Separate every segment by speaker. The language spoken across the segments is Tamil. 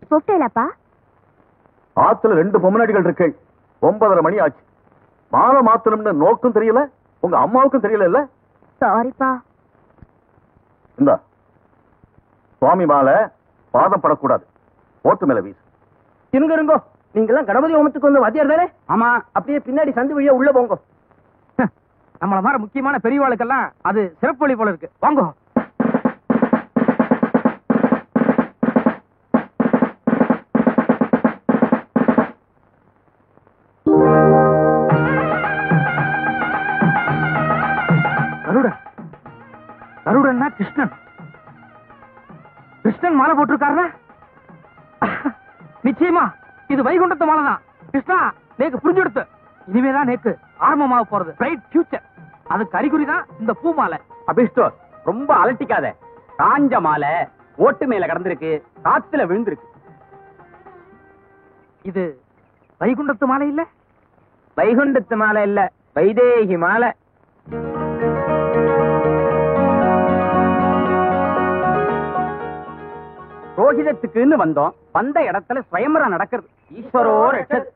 Speaker 1: கூப்பிட்டேலப்பா?
Speaker 2: ஆத்துல 2 பொம்மநாடிகள் இருக்கு. 9:30 மணி ஆச்சு. மாலை மாத்தணும்னு நோக்கும் தெரியல, உங்க அம்மாவுக்கும் தெரியல. இல்ல
Speaker 1: சாரிப்பா.
Speaker 2: இந்த சுவாமி மாலை பாதம் படக்கூடாது. ஓட்டு மேல வீசு.
Speaker 3: இருங்கோ, நீங்க எல்லாம் கணபதி ஹோமத்துக்கு வந்து வாத்தியார் தானே? ஆமா. அப்படியே பின்னாடி சந்து வழியா உள்ள போங்க. நம்மள மாதிரி முக்கியமான பெரியவாளுக்கெல்லாம் அது சிறப்பு வழி போல இருக்கு. வாங்க. கருடன்னா கிருஷ்ணன். கிருஷ்ணன் மாலை போட்டிருக்காரு. நிச்சயமா இது வைகுண்டத்து மாலை தான். கிருஷ்ணா, நேக்கு புரிஞ்செடுத்து. இனிமேதான் நேக்கு ஆரம்பமாக போறது. Bright future. அதுக்கு அறிகுறி தான் இந்த பூ மாலை.
Speaker 4: அபிஷ்டோ, ரொம்ப அலட்டிக்காத. காஞ்ச மாலை ஓட்டு மேல கடந்திருக்கு, காத்துல விழுந்திருக்கு.
Speaker 3: இது வைகுண்டத்து மாலை இல்ல?
Speaker 4: வைகுண்டத்து மாலை இல்ல, வைதேகி மாலை. ரோஹிதத்துக்குன்னு வந்தோம். வந்த இடத்துல ஸ்வயம்பரம் நடக்கிறது. ஈஸ்வரோ ரட்சத்.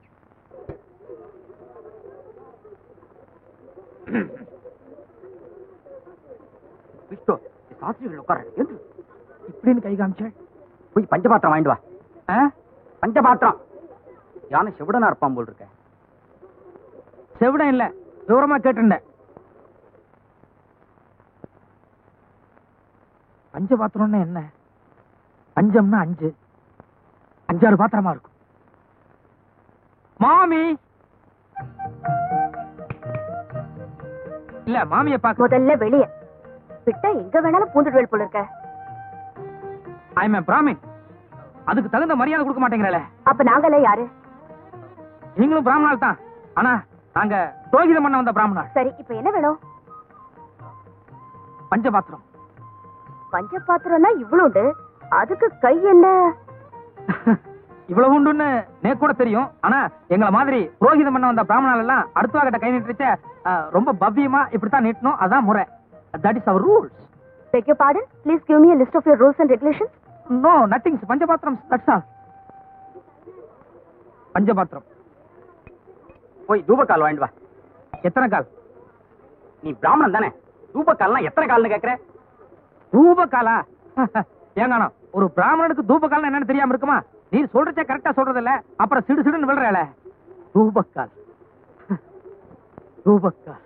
Speaker 4: விஷ்ணு, சாஸ்திரிகள் உட்கார
Speaker 3: இப்படின்னு கை காமிச்ச.
Speaker 4: போய் பஞ்சபாத்திரம் வாங்கிட்டு வா. பஞ்சபாத்திரம். யானை செவிடனா இருப்பான் போல் இருக்க.
Speaker 3: செவிடம் இல்ல, தூரமா கேட்டுண்டேன். பஞ்சபாத்திரம்னா என்ன? பஞ்சம்னா 5, 5-6 பாத்திரமா இருக்கும். மாமி இல்ல, மாமிய பாக்க
Speaker 1: முதல்ல வெளியே விட்டா எங்க வேணாலும் பூந்துடுவேல் போல இருக்க.
Speaker 3: I am Brahmin. அதுக்கு தகுந்த மரியாதை கொடுக்க மாட்டேங்கிறல.
Speaker 1: அப்ப நாங்களே யாரு?
Speaker 3: நீங்களும் பிராமணால் தான். ஆனா நாங்க புரோகிதம் பண்ண வந்த பிராமணால்.
Speaker 1: சரி, இப்ப என்ன வேணும்?
Speaker 3: பஞ்சபாத்திரம்.
Speaker 1: பஞ்சபாத்திரம்னா இவ்வளவு, அதுக்கு கை என்ன?
Speaker 3: இவ்வளவு உண்டுன்னு நேக்கு கூட தெரியும். ஆனா எங்களை மாதிரி புரோகிதம் பண்ண வந்த பிராமணால் எல்லாம் அடுத்த கிட்ட கை நீட்டு ரொம்ப பவ்யமா இப்படித்தான் நீட்டணும். அதான் முறை. That is our rules.
Speaker 1: Beg your pardon? Please give me a list of your rules and regulations.
Speaker 3: No, nothing. பஞ்சபாத்திரம், that's all. பஞ்சபாத்திரம்.
Speaker 4: போய் தூபக்கால் வாங்கிட்டு வா.
Speaker 3: எத்தனை கால்?
Speaker 4: நீ பிராமணன் தானே, தூபக்கால்னா எத்தனை கால்னு கேக்குற?
Speaker 3: தூபக்காலா? ஏங்கானா, ஒரு பிராமணனுக்கு தூபக்கால் என்னன்னு தெரியாம இருக்குமா? நீ சொல்றச்சே கரெக்டா சொல்றது இல்ல, அப்புறம் சிடு சிடுன்னு விழுறல. தூபக்கால், தூபக்கால்,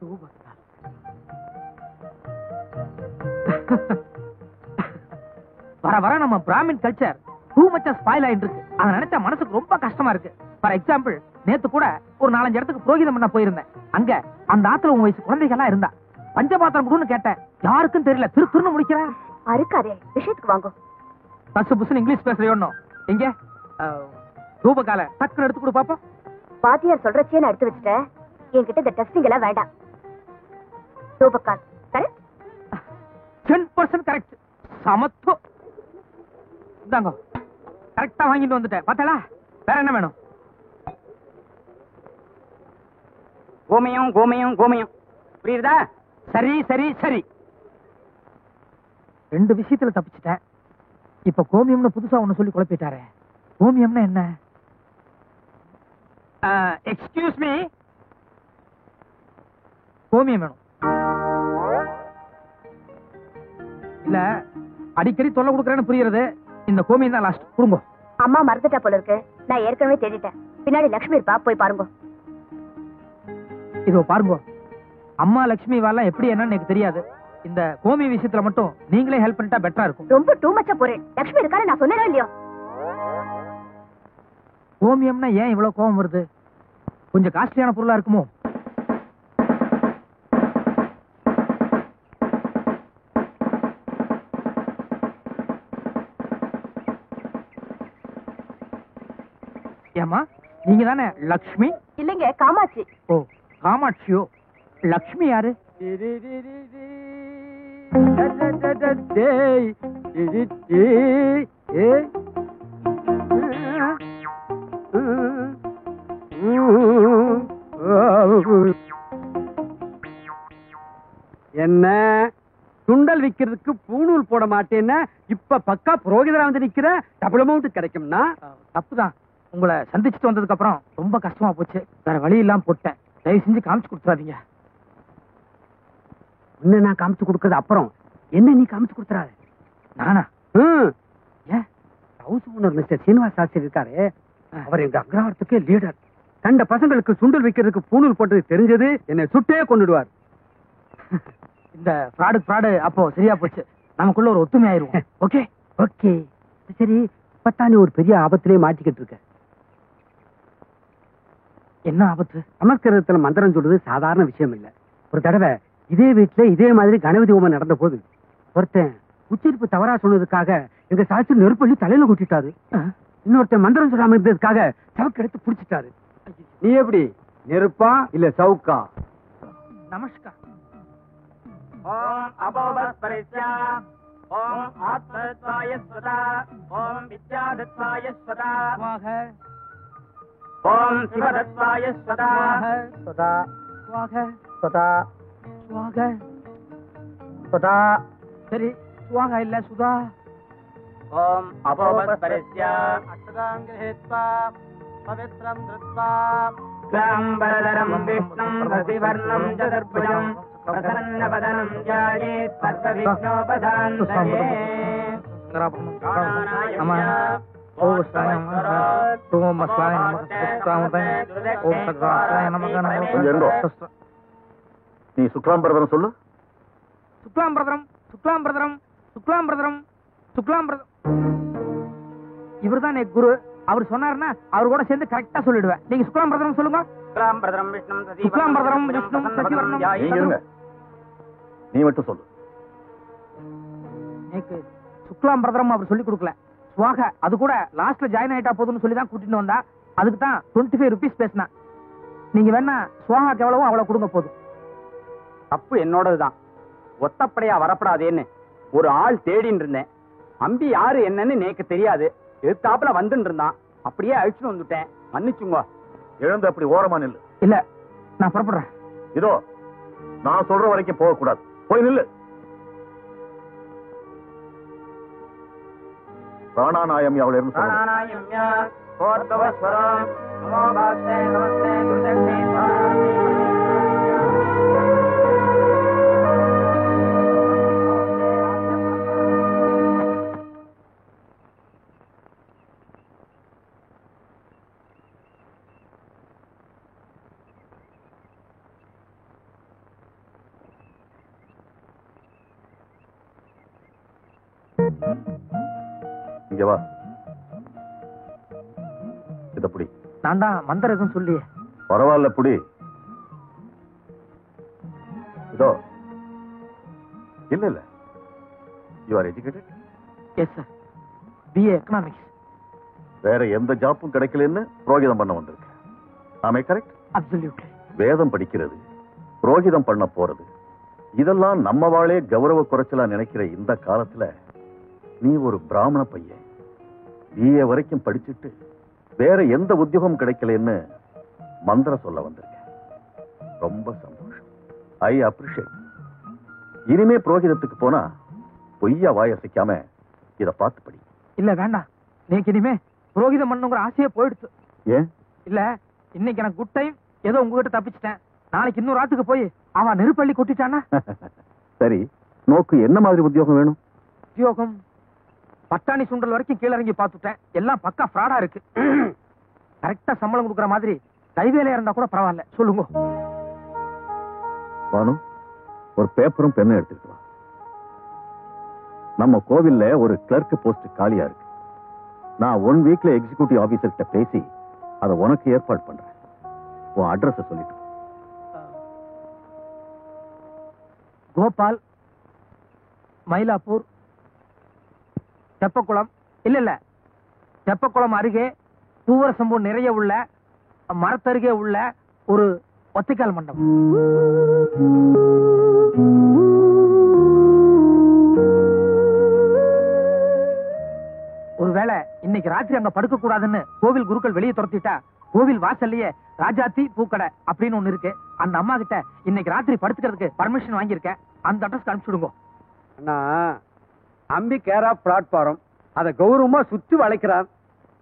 Speaker 3: தூபக்கால். வர வர நம்ம பிராமின் கல்ச்சர் டூ மச்சா ஸ்பாயில் ஆயிட்டு இருக்கு. அதை நினைச்சா மனசுக்கு ரொம்ப கஷ்டமா இருக்கு. ஃபார் எக்ஸாம்பிள், நேத்து கூட ஒரு 4-5 இடத்துக்கு புரோகிதம் பண்ண போயிருந்தேன். அங்க அந்த ஆத்துல உன் வயசு குழந்தைகள்லாம் இருந்தா. பஞ்சபாத்திரம் கொடுன்னு கேட்டேன், யாருக்கும் தெரியல. திருன்னு முடிக்கிறேன்.
Speaker 1: அருக்காதே, விஷயத்துக்கு வாங்க.
Speaker 3: பசு புசுன்னு இங்கிலீஷ் பேசுறியோன்னு. எங்க தூபக்கால டக்குன்னு எடுத்து கொடு பாப்போம்.
Speaker 1: வாத்தியார் சொல்றச்சே நான் எடுத்து வச்சுட்டேன். என்கிட்ட இந்த டெஸ்டிங் எல்லாம் வேண்டாம். தூபக்கால் கரெக்ட்?
Speaker 3: 10% கரெக்ட். சமத்து. இந்தாங்க, கரெக்டா வாங்கிட்டு வந்துட்டேன். பார்த்தா வேற என்ன வேணும்?
Speaker 4: கோமயம், கோமயம், கோமயம். புரியுதா?
Speaker 3: சரி சரி சரி. 2 விஷயத்துல தப்பிச்சிட்டேன். இப்ப கோமியம்னு புதுசா ஒண்ணு சொல்லி குழப்பிட்டாரே. கோமியம்னா என்ன? எக்ஸ்கியூஸ் மீ, கோமியம் வேணும். இல்ல, அடிக்கடி தொல்லை கொடுக்கறேன்னு புரியுறது. இந்த கோமியம் தான் லாஸ்ட். கொடுங்க.
Speaker 1: அம்மா மறந்துட்டா போல இருக்கு. நான் ஏற்கனவே தேடிட்டேன். பின்னாடி லட்சுமி இருப்பா, போய் பாருங்க.
Speaker 3: இதோ பாருங்க. அம்மா லட்சுமி வாலாம் எப்படி என்னன்னு எனக்கு தெரியாது. இந்த கோமி விஷயத்துல மட்டும் நீங்களே ஹெல்ப் பண்ணிட்டா பெட்டரா இருக்கும்.
Speaker 1: ரொம்ப டூ மச்சா போறேன். லட்சுமி இருக்காரு, நான் சொன்னேனோ இல்லையோ.
Speaker 3: கோமியம்னா ஏன் இவ்வளவு கோபம் வருது? கொஞ்சம் காஸ்ட்லியான பொருளா இருக்குமோ? ஏமா, நீங்க தானே லக்ஷ்மி?
Speaker 1: இல்லைங்க, காமாட்சி.
Speaker 3: ஓ, காமாட்சியோ. லக்ஷ்மி யாரு?
Speaker 4: என்ன
Speaker 5: சுண்டல் விக்கிறதுக்கு பூணூல் போட மாட்டேன்னா இப்ப பக்கா புரோகிதரா வந்து நிக்கிற டபுள் அமௌண்ட் கிடைக்கும்னா
Speaker 3: தப்புதான். உங்களை சந்திச்சுட்டு வந்ததுக்கு அப்புறம் ரொம்ப கஷ்டமா போச்சு. வேற வழி இல்லாம போட்டேன். தயவு செஞ்சு காமிச்சு கொடுத்துறாதீங்க.
Speaker 5: இன்னும் நான் காமிச்சு கொடுக்கறது அப்புறம் என்ன நீ காமிச்சு கொடுத்துறாரு.
Speaker 3: நானா?
Speaker 5: ஏன் house owner mister Srinivas Shastri இருக்காரு, அவர் எங்க அக்ரஹாரத்துக்கே லீடர். கண்ட பசங்களுக்கு சுண்டல் வைக்கிறதுக்கு பூணூல் போட்டது தெரிஞ்சது என்னை சுட்டே கொண்டுடுவார்.
Speaker 3: இந்த ஃப்ராடு அப்போ சரியா போச்சு. நமக்குள்ள ஒரு ஒத்துமை ஆயிருவோம். ஓகே
Speaker 5: ஓகே சரி. இப்பத்தானே ஒரு பெரிய ஆபத்திலே மாட்டிக்கிட்டு இருக்க.
Speaker 3: என்ன ஆபத்து?
Speaker 5: சமஸ்கிருதத்துல மந்திரம் சொல்றது சாதாரண விஷயம் இல்ல. ஒரு தடவை இதே வீட்டுல இதே மாதிரி கணபதி ஹோமம் நடந்த போது ஒருத்தன் உச்சரிப்பு தவறா சொன்னதுக்காக எங்க சாட்சி நெருப்பள்ளி தலையில கூட்டிட்டாரு. இன்னொருத்தன் மந்திரம் சொல்லாம இருந்ததுக்காக சவுக்கு எடுத்து புடிச்சிட்டாரு. நீ எப்படி நெருப்பா இல்ல சவுக்கா?
Speaker 3: நமஸ்கார்.
Speaker 4: ஓம் அபோபஸ்பரிஸ்யா ஓம் ஆத்மத்வாய ஸ்வதா ஓம் வித்யாதத்வாய ஸ்வதா
Speaker 3: ஸ்வாஹ
Speaker 4: ஓம் சிவதத்வாய ஸ்வதா
Speaker 3: ஸ்வதா ஸ்வாஹ ஸ்வதா ஸ்வாஹ
Speaker 4: ஸ்வதா.
Speaker 3: சரி, ஸ்வாஹ இல்ல சுதா.
Speaker 4: ஓம் அபோபஸ்பரிஸ்யா
Speaker 3: அஷ்டாங்கிரஹித்வா பவித்ரம் த்ருத்வா
Speaker 4: க்லாம்பரதரம் விஷ்ணும் ரதிவர்ணம் சதுர்புஜம் பிரசன்னவதனம் ஜாயேத் சர்வவிக்னோபசாந்தயே.
Speaker 2: நீ சுக்லாம்பரதனம் சொல்லு.
Speaker 3: சுக்லாம்பிரதரம் சுக்லாம்பிரதரம் சுக்லாம்பிரதரம் சுக்லாம்பிரதம். இவர்தான் என் குரு. அவர் சொன்னாருன்னா அவர் கூட சேர்ந்து கரெக்டா சொல்லிடுவேன். நீங்க சுக்லாம்பிரதரம் சொல்லுங்க.
Speaker 4: க்லாம்பரதரம் விஷ்ணும்
Speaker 3: சுக்லாம்பிரதரம் விஷ்ணும் சசிவர்ணம்.
Speaker 2: நீங்க இருங்க, நீ மட்டும் சொல்லு.
Speaker 3: எனக்கு சுக்லாம்பிரதரம் அவர் சொல்லி கொடுக்கல. ஸ்வாக அது கூட லாஸ்ட்ல ஜாயின் ஆயிட்டா போதும்னு சொல்லி தான் கூட்டிட்டு வந்தா. அதுக்கு தான் 25 rupees பேசினா. நீங்க வேணா ஸ்வாகாக்கு எவ்வளவோ அவ்வளவு கொடுங்க போதும்.
Speaker 4: தப்பு என்னோடதுதான். ஒத்தப்படையா வரப்படாதேன்னு ஒரு ஆள் தேடின்னு இருந்தேன். அம்பி யாரு என்னன்னு எனக்கு தெரியாது. எதிர்த்தாப்புல வந்துட்டு இருந்தான். அப்படியே அழிச்சுட்டு வந்துட்டேன். மன்னிச்சுங்க.
Speaker 2: எழுந்து அப்படி ஓரமா நில்லு.
Speaker 3: இல்ல, நான் புறப்படுறேன்.
Speaker 2: இதோ நான் சொல்ற வரைக்கும் போக கூடாது. போய் நில்லு. பிராணாநாயம் அவளை இருந்து சொல்லு.
Speaker 4: பிராணாநாயம்யா கோர்தவஸ்வரம் நமோ பாஸ்தே நமஸ்தே துர்தக்ஷே ஸ்வாமி.
Speaker 2: இங்க வா. இத புடி.
Speaker 3: நான் தான் மந்திரம் எதுவும் சொல்லி.
Speaker 2: பரவாயில்ல புடி. இதோ. இல்ல you are educated?
Speaker 3: Yes sir, BA economics.
Speaker 2: வேற எந்த ஜாப்பும் கிடைக்கலன்னு புரோகிதம் பண்ண வந்திருக்க. ஆமே கரெக்ட்?
Speaker 3: அப்சல்யூட்லி.
Speaker 2: வேதம் படிக்கிறது, புரோகிதம் பண்ண போறது, இதெல்லாம் நம்ம வாளே கௌரவ குறைச்சலா நினைக்கிற இந்த காலத்துல நீ ஒரு பிராமண பையன் BA வரைக்கும் படிச்சுட்டு வேற எந்த உத்தியோகம் கிடைக்கலன்னு மந்திரம் சொல்ல வந்திருக்க. ரொம்ப சந்தோஷம். I appreciate. இனிமே புரோகிதத்துக்கு போனா பொய்யா வாயசிக்காம இத பார்த்து படி.
Speaker 3: இல்ல வேண்டாம், நீக்கு இனிமே புரோகிதம் பண்ணுங்கிற ஆசையே போயிடுச்சு.
Speaker 2: ஏன்?
Speaker 3: இல்ல, இன்னைக்கு எனக்கு குட் டைம். ஏதோ உங்ககிட்ட தப்பிச்சிட்டேன். நாளைக்கு இன்னொரு ஆத்துக்கு போய் அவன் நெருப்பள்ளி கொட்டிட்டானா?
Speaker 2: சரி, நோக்கு என்ன மாதிரி உத்தியோகம் வேணும்?
Speaker 3: உத்தியோகம் பட்டாணி சுண்டல் வரைக்கும் கீழ இறங்கி பார்த்துட்டேன். எல்லாம் பக்கா ஃப்ராடா இருக்கு. கரெக்டா சம்பளம் கொடுக்குற மாதிரி கைவேலையா இருந்தா கூட பரவாயில்ல. சொல்லுங்க.
Speaker 2: வானு, ஒரு பேப்பரும் பெண்ணும் எடுத்துட்டு வா. நம்ம கோவில்ல ஒரு கிளர்க் போஸ்ட் காலியா இருக்கு. நான் 1 வீக்ல எக்ஸிகியூட்டிவ் ஆபீசர் கிட்ட பேசி அதை உனக்கு ஏற்பாடு பண்றேன். உன் அட்ரஸ் சொல்லிட்டு.
Speaker 3: கோபால், மயிலாப்பூர், தெப்பக்குளம். இல்ல, தெப்பக்குளம் அருகே பூவரசம்பூ நிறைய உள்ள மரத்தருகே உள்ள ஒரு ஒத்தைக்கால் மண்டபம். ஒருவேளை இன்னைக்கு ராத்திரி அங்க படுக்க கூடாதுன்னு கோவில் குருக்கள் வெளியே துரத்திட்டா, கோவில் வாசல்லையே ராஜாத்தி பூக்கடை அப்படின்னு ஒண்ணு இருக்கு. அந்த அம்மா கிட்ட இன்னைக்கு ராத்திரி படுத்துக்கிறதுக்கு பர்மிஷன் வாங்கியிருக்கேன். அந்த அட்ரஸ்க்கு அனுப்பிச்சுடுங்க.
Speaker 5: அண்ணா அம்பி கேரா பிளாட்ஃபாரம் அதை கௌரவமா சுத்தி வளைக்கிறான்.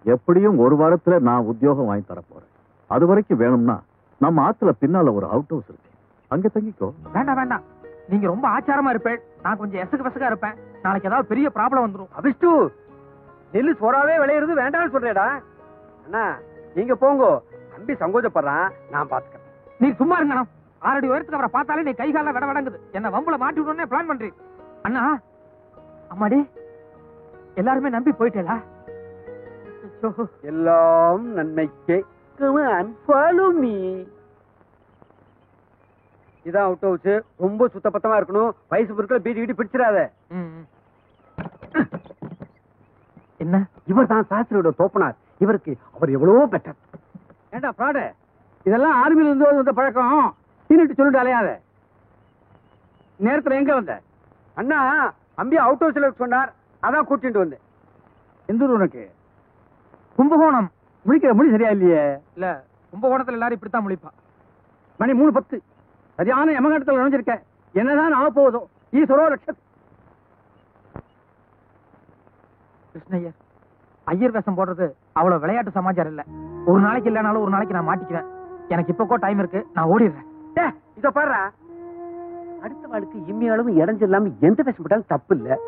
Speaker 2: எப்படியும் ஒரு வாரத்துல நான் உத்தியோகம் வாங்கி தர போறேன். அது வரைக்கும் வேணும்னா நம்ம ஆத்துல பின்னால ஒரு அவுட் ஹவுஸ் இருக்கு, அங்க தங்கிக்கோ.
Speaker 3: வேண்டாம் வேண்டாம், நீங்க ரொம்ப ஆச்சாரமா இருப்பேன், நான் கொஞ்சம் எசகு பசகா இருப்பேன். நாளைக்கு ஏதாவது பெரிய ப்ராப்ளம் வந்துடும்.
Speaker 5: அபிஷ்டு நெல்லு சோறாவே விளையிறது வேண்டாம்னு சொல்றேடா. அண்ணா நீங்க போங்க, அம்பி சங்கோஜப்படுறான், நான் பாத்துக்கிறேன்.
Speaker 3: நீ சும்மா இருங்கண்ணா. 6 அடி உயரத்துக்கு அவரை பார்த்தாலே நீ கை கால விட விடங்குது. என்ன வம்புல மாட்டி விடணும்னே பிளான் பண்றீங்க. அண்ணா அம்மாடி எல்லாருமே நம்பி போயிட்டேடா.
Speaker 5: எல்லாம் நன்மைக்கே. Follow me. இதான் அவுட் ஹவுஸ். ரொம்ப சுத்தபத்தமா இருக்கணும். வயசு பொருட்கள் பீடி வீடி பிடிச்சிடாத.
Speaker 3: என்ன
Speaker 5: இவர் தான் சாஸ்திரியோட தோப்பனார். இவருக்கு அவர் எவ்வளவோ பெட்டர். ஏண்டா பிராடு, இதெல்லாம் ஆர்மியில இருந்து வந்த பழக்கம். சீனிட்டு சொல்லிட்டு அலையாத. நேரத்துல எங்க வந்த? அண்ணா அம்பி அவுட் ஹவுஸ்ல சொன்னார், அதான் கூட்டிட்டு வந்தேன். எந்த ஊர் உனக்கு?
Speaker 3: கும்பகோணம்.
Speaker 5: முழிக்கிற மொழி சரியா இல்லையே.
Speaker 3: இல்ல, கும்பகோணத்துல எல்லாரும் இப்படித்தான் முழிப்பா.
Speaker 5: மணி 3:10. சரியான யமகண்டத்தில் நுழைஞ்சிருக்க. என்னதான் ஆக போகுதோ. ஈஸ்வரோ லட்சம்.
Speaker 3: கிருஷ்ணய்யர், ஐயர் வேஷம் போடுறது அவ்வளவு விளையாட்டு சமாச்சாரம் இல்ல. ஒரு நாளைக்கு இல்லனாலும் ஒரு நாளைக்கு நான் மாட்டிக்குவேன். எனக்கு இப்போக்கோ டைம் இருக்கு, நான் ஓடிடுறேன்.
Speaker 5: இத பாரு, அடுத்த வாழ்க்கை இம்மையாலும் இடைஞ்சு இல்லாம எந்த வேஷம் போட்டாலும் தப்பு இல்ல.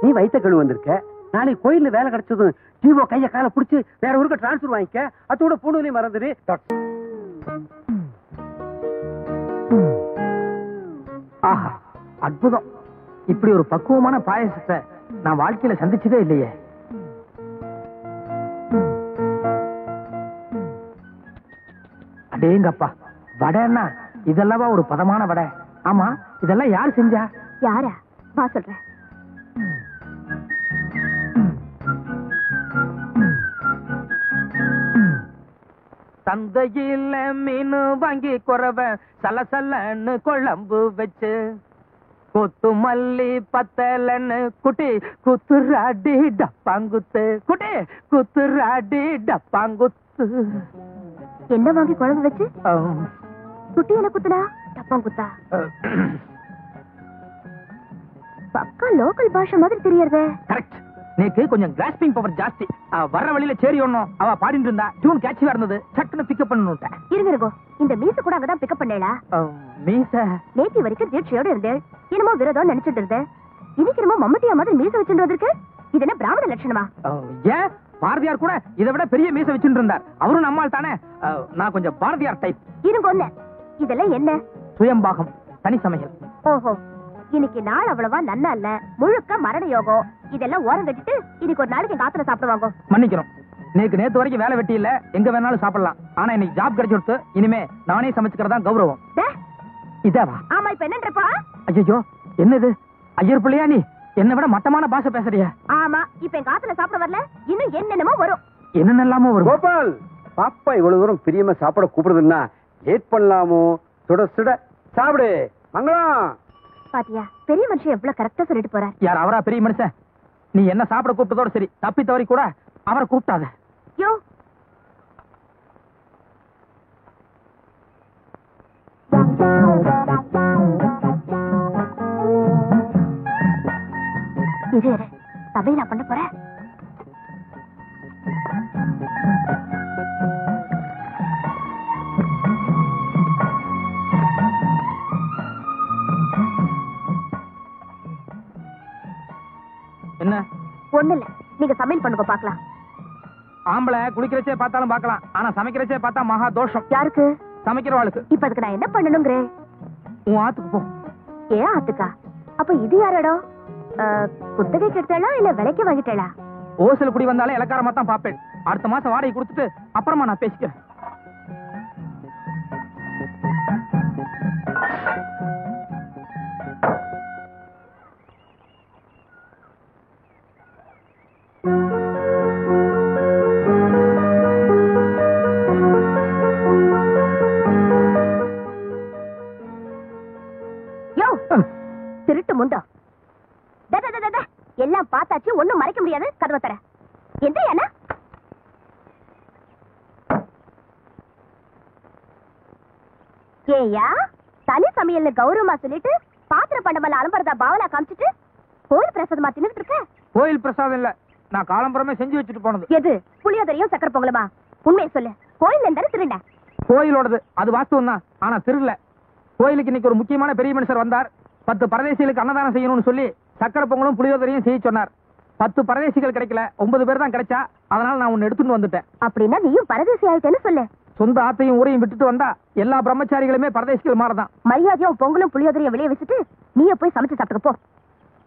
Speaker 5: நீ வைத்த கழு வந்திருக்க. நாளைக்கு கோயில்ல வேலை கிடைச்சதும் ஜீவோ கைய கால புடிச்சு வேற ஊருக்கு டிரான்ஸ்பர் வாங்கிக்க. அதோட பூணுலையும் மறந்துடு.
Speaker 3: ஆஹா, அற்புதம். இப்படி ஒரு பக்குவமான பாயசத்தை நான் வாழ்க்கையில சந்திச்சதே இல்லையே. அடேங்கப்பா, வடைன்னா இதெல்லாம் ஒரு பதமான வடை. ஆமா, இதெல்லாம் யார் செஞ்சா?
Speaker 1: யாரா? வா சொல்றேன்.
Speaker 3: சந்தையில மீன் வாங்கி குறவ சலசலன்னு குழம்பு வச்சு கொத்து மல்லி பத்தலன்னு குட்டி குத்துராடி டப்பாங்குத்து, குட்டி குத்துராடி டப்பாங்குத்து.
Speaker 1: என்ன வாங்கி குழம்பு வச்சு குட்டி என்ன குத்துனா? டப்பாங்குத்தா? பக்கா லோக்கல் பாஷை மாதிரி தெரியறதே.
Speaker 3: கரெக்ட். நேக்கு கொஞ்சம் கிராஸ்பிங் பவர் ஜாஸ்தி. வர்ற வழியில சேரி ஒண்ணும் அவ பாடிட்டு இருந்தா டியூன் கேட்சியா இருந்தது. சட்டுன்னு பிக்கப் பண்ணனுட்டேன்.
Speaker 1: இருங்க, இந்த மீச கூட அங்கதான் பிக்கப் பண்ணேளா?
Speaker 3: மீச
Speaker 1: நேத்தி வரைக்கும் தீட்சையோட இருந்தேன். என்னமோ விரதம் நினைச்சிட்டு இருந்தேன். இன்னைக்கு என்னமோ மம்மட்டியா மாதிரி மீச வச்சுட்டு வந்திருக்கு. இது என்ன பிராமண லட்சணமா?
Speaker 3: ஏன், பாரதியார் கூட இதை விட பெரிய மீச வச்சுட்டு இருந்தார். அவரும் நம்மால் தானே. நான் கொஞ்சம் பாரதியார் டைப்.
Speaker 1: இருங்க ஒண்ணு, இதெல்லாம் என்ன?
Speaker 3: சுயம்பாகம், தனி சமையல்.
Speaker 1: ஓஹோ, இன்னைக்கு நாள் அவ்வளவா நன்னா இல்ல, முழுக்க மரண யோகம். இதெல்லாம் ஓரம் கட்டிட்டு இன்னைக்கு ஒரு நாளைக்கு எங்க ஆத்துல சாப்பிடுவாங்க.
Speaker 3: மன்னிக்கிறோம், நேத்து வரைக்கும் வேலை வெட்டி இல்ல, எங்க வேணாலும் சாப்பிடலாம். ஆனா இன்னைக்கு ஜாப் கிடைச்சு கொடுத்து இனிமே நானே சமைச்சுக்கிறதா கௌரவம். இதாவா?
Speaker 1: ஆமா, இப்ப என்னன்றப்பா?
Speaker 3: ஐயோ, என்னது ஐயர் பிள்ளையா நீ? என்னை விட மட்டமான பாஷை பேசுறியா?
Speaker 1: ஆமா, இப்ப எங்க ஆத்துல சாப்பிட வரல, இன்னும் என்னென்னமோ வரும்.
Speaker 3: என்னென்னலாமோ வரும்.
Speaker 5: கோபால், பாப்பா இவ்வளவு தூரம் பிரியமா சாப்பிட கூப்பிடுதுன்னா லேட் பண்ணலாமோ? சுட சுட சாப்பிடு. மங்களம்.
Speaker 1: பாத்தியா, பெரிய மனுஷன் எவ்வளவு கரெக்டா சொல்லிட்டு போற.
Speaker 3: யார் அவரா பெரிய மனுஷன்? நீ என்ன சாப்பிட கூப்பிட்டதோட சரி, தப்பி தவறி கூட அவரை கூப்பிட்டாத.
Speaker 1: யோ, இது சபையில பண்ண போற.
Speaker 3: என்ன?
Speaker 1: ஒண்ணு இல்ல, நீங்க சமையல் பண்ணுங்க பாக்கலாம்.
Speaker 3: ஆம்பளை குளிக்கிறச்சே பார்த்தாலும் பார்க்கலாம், ஆனா சமைக்கிறச்சே பார்த்தா மகா தோஷம்.
Speaker 1: யாருக்கு?
Speaker 3: சமைக்கிறவாளுக்கு.
Speaker 1: இப்ப அதுக்கு நான் என்ன பண்ணணுங்கிறேன்?
Speaker 3: உன் ஆத்துக்கு போ.
Speaker 1: ஏன் ஆத்துக்கா? அப்ப இது யார் இடம்? குத்தகைக்கு எடுத்தாளா இல்ல விலைக்கு வாங்கிட்டாளா?
Speaker 3: ஓசல் குடி வந்தாலே இலக்காரமா தான் பாப்பேன். அடுத்த மாசம் வாடகை கொடுத்துட்டு அப்புறமா நான் பேசிக்கிறேன்.
Speaker 1: திருட்டு முண்டோ, எல்லாம் பார்த்தாச்சு, ஒண்ணும் மறைக்க முடியாது. கதவை தர. எந்திரியானா? ஏயா, தனி சமையல்னு கௌரவமா சொல்லிட்டு பாத்திர பண்டமல்ல அலம்பரதா பாவலா காமிச்சிட்டு கோயில் பிரசாதமா தின்னுட்டு இருக்க?
Speaker 3: கோயில் பிரசாதம் இல்ல, நான் காலம்பரமே செஞ்சு வச்சுட்டு போனது.
Speaker 1: எது? புளியோதரையும் சக்கரை பொங்கலுமா? உண்மையை சொல்லு. கோயில் இருந்தாலும் திருண்ட?
Speaker 3: கோயிலோடது, அது வாஸ்தவம் தான். ஆனா திருடல. கோயிலுக்கு இன்னைக்கு ஒரு முக்கியமான பெரிய மனுஷர் வந்தார். 10 பரதேசிகளுக்கு அன்னதானம் செய்யணும்னு சொல்லி சக்கரை பொங்கலும் புளியோதரையும் செய்ய சொன்னார். 10 பரதேசிகள் கிடைக்கல, 9 பேர் தான் கிடைச்சா. அதனால நான் உன்னை எடுத்துட்டு வந்துட்டேன்.
Speaker 1: அப்படின்னா நீயும் பரதேசி ஆயிட்டேன்னு சொல்லு.
Speaker 3: சொந்த ஆத்தையும் ஊரையும் விட்டுட்டு வந்தா எல்லா பிரம்மச்சாரிகளுமே பரதேசிகள் மாறதான்.
Speaker 1: மரியாதையும் பொங்கலும் புளியோதரையும் வெளியே வச்சுட்டு நீயே போய் சமைச்சு சாப்பிட்டுக்க போ.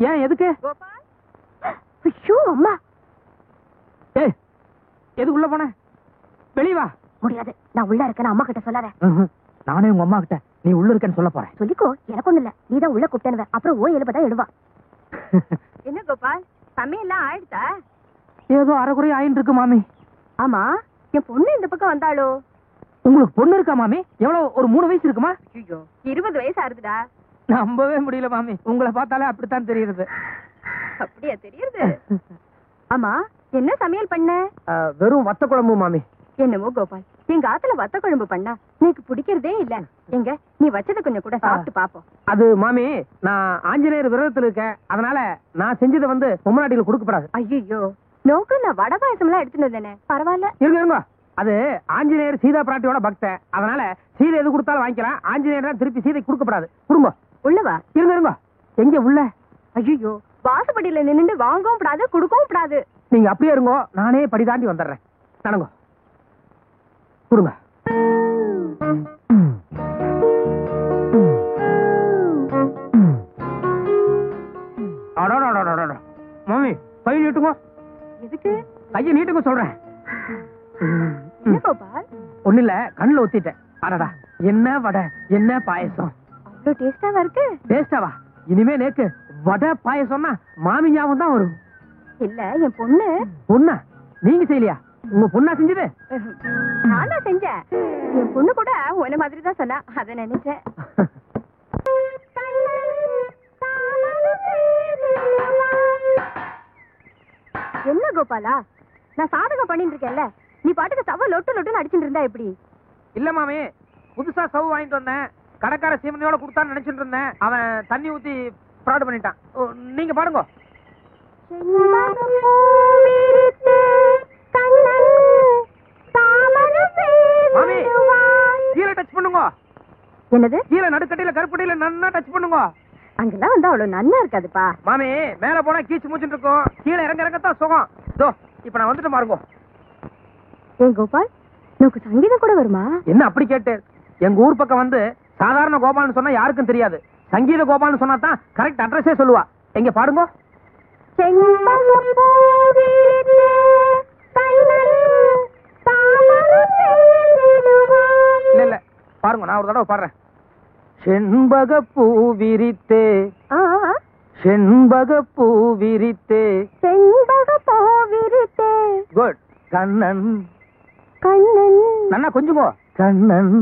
Speaker 3: ஏன், எதுக்கு?
Speaker 1: ஐயோ அம்மா.
Speaker 3: ஏய், எதுக்கு உள்ள போன? வெளிய வா.
Speaker 1: முடியாது, நான் உள்ள இருக்கேன்னு அம்மா கிட்ட சொல்லாத.
Speaker 3: நானே உங்க அம்மா கிட்ட நீ உள்ள இருக்கேன்னு சொல்ல போறேன்.
Speaker 1: சொல்லிக்கோ, எனக்கு ஒண்ணு இல்ல. நீதான் உள்ள கூப்பிட்டேன்னு அப்புறம் ஓ எழுபதான் எழுவா. என்ன கோபால், சமையல்லாம் ஆயிடுச்சா?
Speaker 3: ஏதோ அரைக்குறை ஆயின்னு இருக்கு மாமி.
Speaker 1: ஆமா, என் பொண்ணு இந்த பக்கம் வந்தாளோ?
Speaker 3: உங்களுக்கு பொண்ணு இருக்கா மாமி? எவ்வளவு, ஒரு 3 வயசு இருக்குமா?
Speaker 1: ஐயோ, 20 வயசு ஆறுதுடா.
Speaker 3: நம்பவே முடியல மாமி, உங்களை பார்த்தாலே அப்படித்தான் தெரியுது.
Speaker 1: அப்படியா தெரியுது? ஆமா, என்ன சமையல் பண்ண?
Speaker 3: வெறும் வத்த குழம்பு மாமி.
Speaker 1: என்னமோ கோபால், எங்க ஆத்துல வத்த குழம்பு பண்ணா எனக்கு பிடிக்கிறதே இல்ல. எங்க நீ வச்சத கொஞ்சம் கூட சாப்பிட்டு பாப்போம்.
Speaker 3: அது மாமி, நான் ஆஞ்சநேயர் விரதத்துல இருக்கேன். அதனால நான் செஞ்சதை பொம்மநாட்டில கொடுக்கப்படாது.
Speaker 1: ஐயோ, நோக்கு நான் வடை பாயசம் எல்லாம் எடுத்துட்டு வந்தேனே. பரவாயில்ல,
Speaker 3: இருங்க. அது ஆஞ்சநேயர் சீதா பிராட்டியோட பக்தன். அதனால சீதை எது கொடுத்தாலும் வாங்கிக்கலாம். ஆஞ்சநேயர் தான் திருப்பி சீதை கொடுக்கப்படாது. குடும்பம்
Speaker 1: உள்ளவா?
Speaker 3: இருங்க. எங்க உள்ள?
Speaker 1: ஐயோ, வாசப்படியில நின்னுட்டு வாங்கவும் கூடாது, கொடுக்கவும் கூடாது.
Speaker 3: நீங்க அப்படியே இருங்கோ, நானே படி தாண்டி வந்துடுறேன். நடங்கோ, கொடுங்க. மாமி, கை நீட்டுங்க.
Speaker 1: எதுக்கு?
Speaker 3: கையை நீட்டுங்க சொல்றேன்.
Speaker 1: என்ன கோபால்?
Speaker 3: ஒண்ணு இல்ல, கண்ணுல ஒத்திட்டேன். அடடா, என்ன வடை, என்ன பாயசம்.
Speaker 1: அவ்வளவு டேஸ்டாவா இருக்கு?
Speaker 3: டேஸ்டாவா? இனிமே நேக்கு வடை பாயசம்னா மாமி ஞாபகம் தான் வரும்.
Speaker 1: இல்ல, என் பொண்ணு.
Speaker 3: பொண்ணா? நீங்க செய்யலையா? உங்க பொண்ணா செஞ்சது?
Speaker 1: நான் தான் செஞ்சேன். என் பொண்ணு கூட உன்ன மாதிரி தான் சொன்னா, அத நினைச்சேன். என்ன கோபாலா, நான் சாதகம் பண்ணிட்டு இருக்கேன்ல, நீ பாட்டுக்கு தவ லொட்டு லொட்டுன்னு அடிச்சுட்டு இருந்தா எப்படி?
Speaker 3: இல்ல மாமி, புதுசா சவு வாங்கிட்டு வந்தேன். கடைக்கார சீமனையோட கொடுத்தான்னு நினைச்சிட்டு இருந்தேன். அவன் தண்ணி ஊத்தி ஃப்ராட் பண்ணிட்டான். நீங்க பாடுங்க. மாமி, கீழே டச் பண்ணுங்க.
Speaker 1: என்னது?
Speaker 3: கீழே நடுக்கட்டையில கருப்பட்டியில நன்னா டச் பண்ணுங்க.
Speaker 1: அங்கெல்லாம் வந்து அவ்வளவு நன்னா இருக்காதுப்பா.
Speaker 3: மாமி, மேல போனா கீச்சு மூச்சுட்டு இருக்கும். கீழே இறங்கத்தான் சுகம். இதோ இப்ப நான் வந்துட்டு பாருங்க.
Speaker 1: ஏன் கோபால், உனக்கு சங்கீதம் கூட வருமா?
Speaker 3: என்ன அப்படி கேட்டு? எங்க ஊர் பக்கம் சாதாரண கோபால்னு சொன்னா யாருக்கும் தெரியாது. சங்கீத கோபால்னு சொன்னா தான் கரெக்ட் அட்ரஸே சொல்லுவா. எங்க பாடுங்க. இல்ல இல்ல, பாருங்க, நான் ஒரு தடவை பாடுறேன். செண்பக பூ விரித்தே, செண்பக பூ விரித்தே,
Speaker 1: செண்பக பூ விரித்தே.
Speaker 3: குட். கண்ணன்
Speaker 1: கண்ணன்.
Speaker 3: நன்னா கொஞ்சுங்கோ. கண்ணன்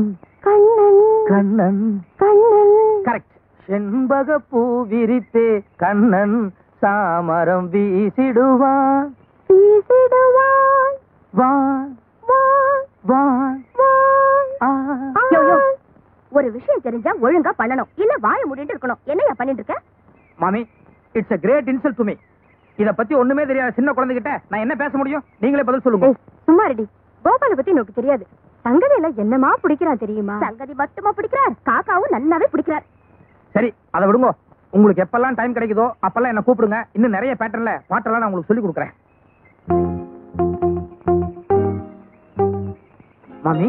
Speaker 1: கண்ணன்
Speaker 3: கண்ணன்
Speaker 1: கண்ணன்.
Speaker 3: கரெக்ட். செண்பக பூ விரித்தே கண்ணன் சாமரம் வீசிடுவான்
Speaker 1: வீசிடுவான்.
Speaker 3: வான்
Speaker 1: வான்
Speaker 3: வான்.
Speaker 1: வான். யோ, யோ, ஒரு விஷயம் தெரிஞ்சா ஒழுங்கா பண்ணணும், இல்ல வாய மூடிட்டு இருக்கணும். என்னையா பண்ணிட்டு இருக்க?
Speaker 3: மாமி, it's a great insult to me. இத பத்தி ஒண்ணுமே தெரியாத சின்ன குழந்தைகிட்ட நான் என்ன பேச முடியும்? நீங்களே பதில் சொல்லுங்க.
Speaker 1: ஏய், சும்மா ரெடி. கோபால பத்தி எனக்கு தெரியாது. சங்கதியில என்னமா பிடிக்கிறான் தெரியுமா? சங்கதி மட்டுமா பிடிக்கிறார், காக்காவும் நல்லாவே பிடிக்கிறார்.
Speaker 3: சரி, அதை விடுங்க. உங்களுக்கு எப்பெல்லாம் டைம் கிடைக்குதோ அப்பெல்லாம் என்ன கூப்பிடுங்க. இன்னும் நிறைய பேட்டர்ன்ல பாட்டெல்லாம் நான் உங்களுக்கு சொல்லி கொடுக்குறேன். மாமி,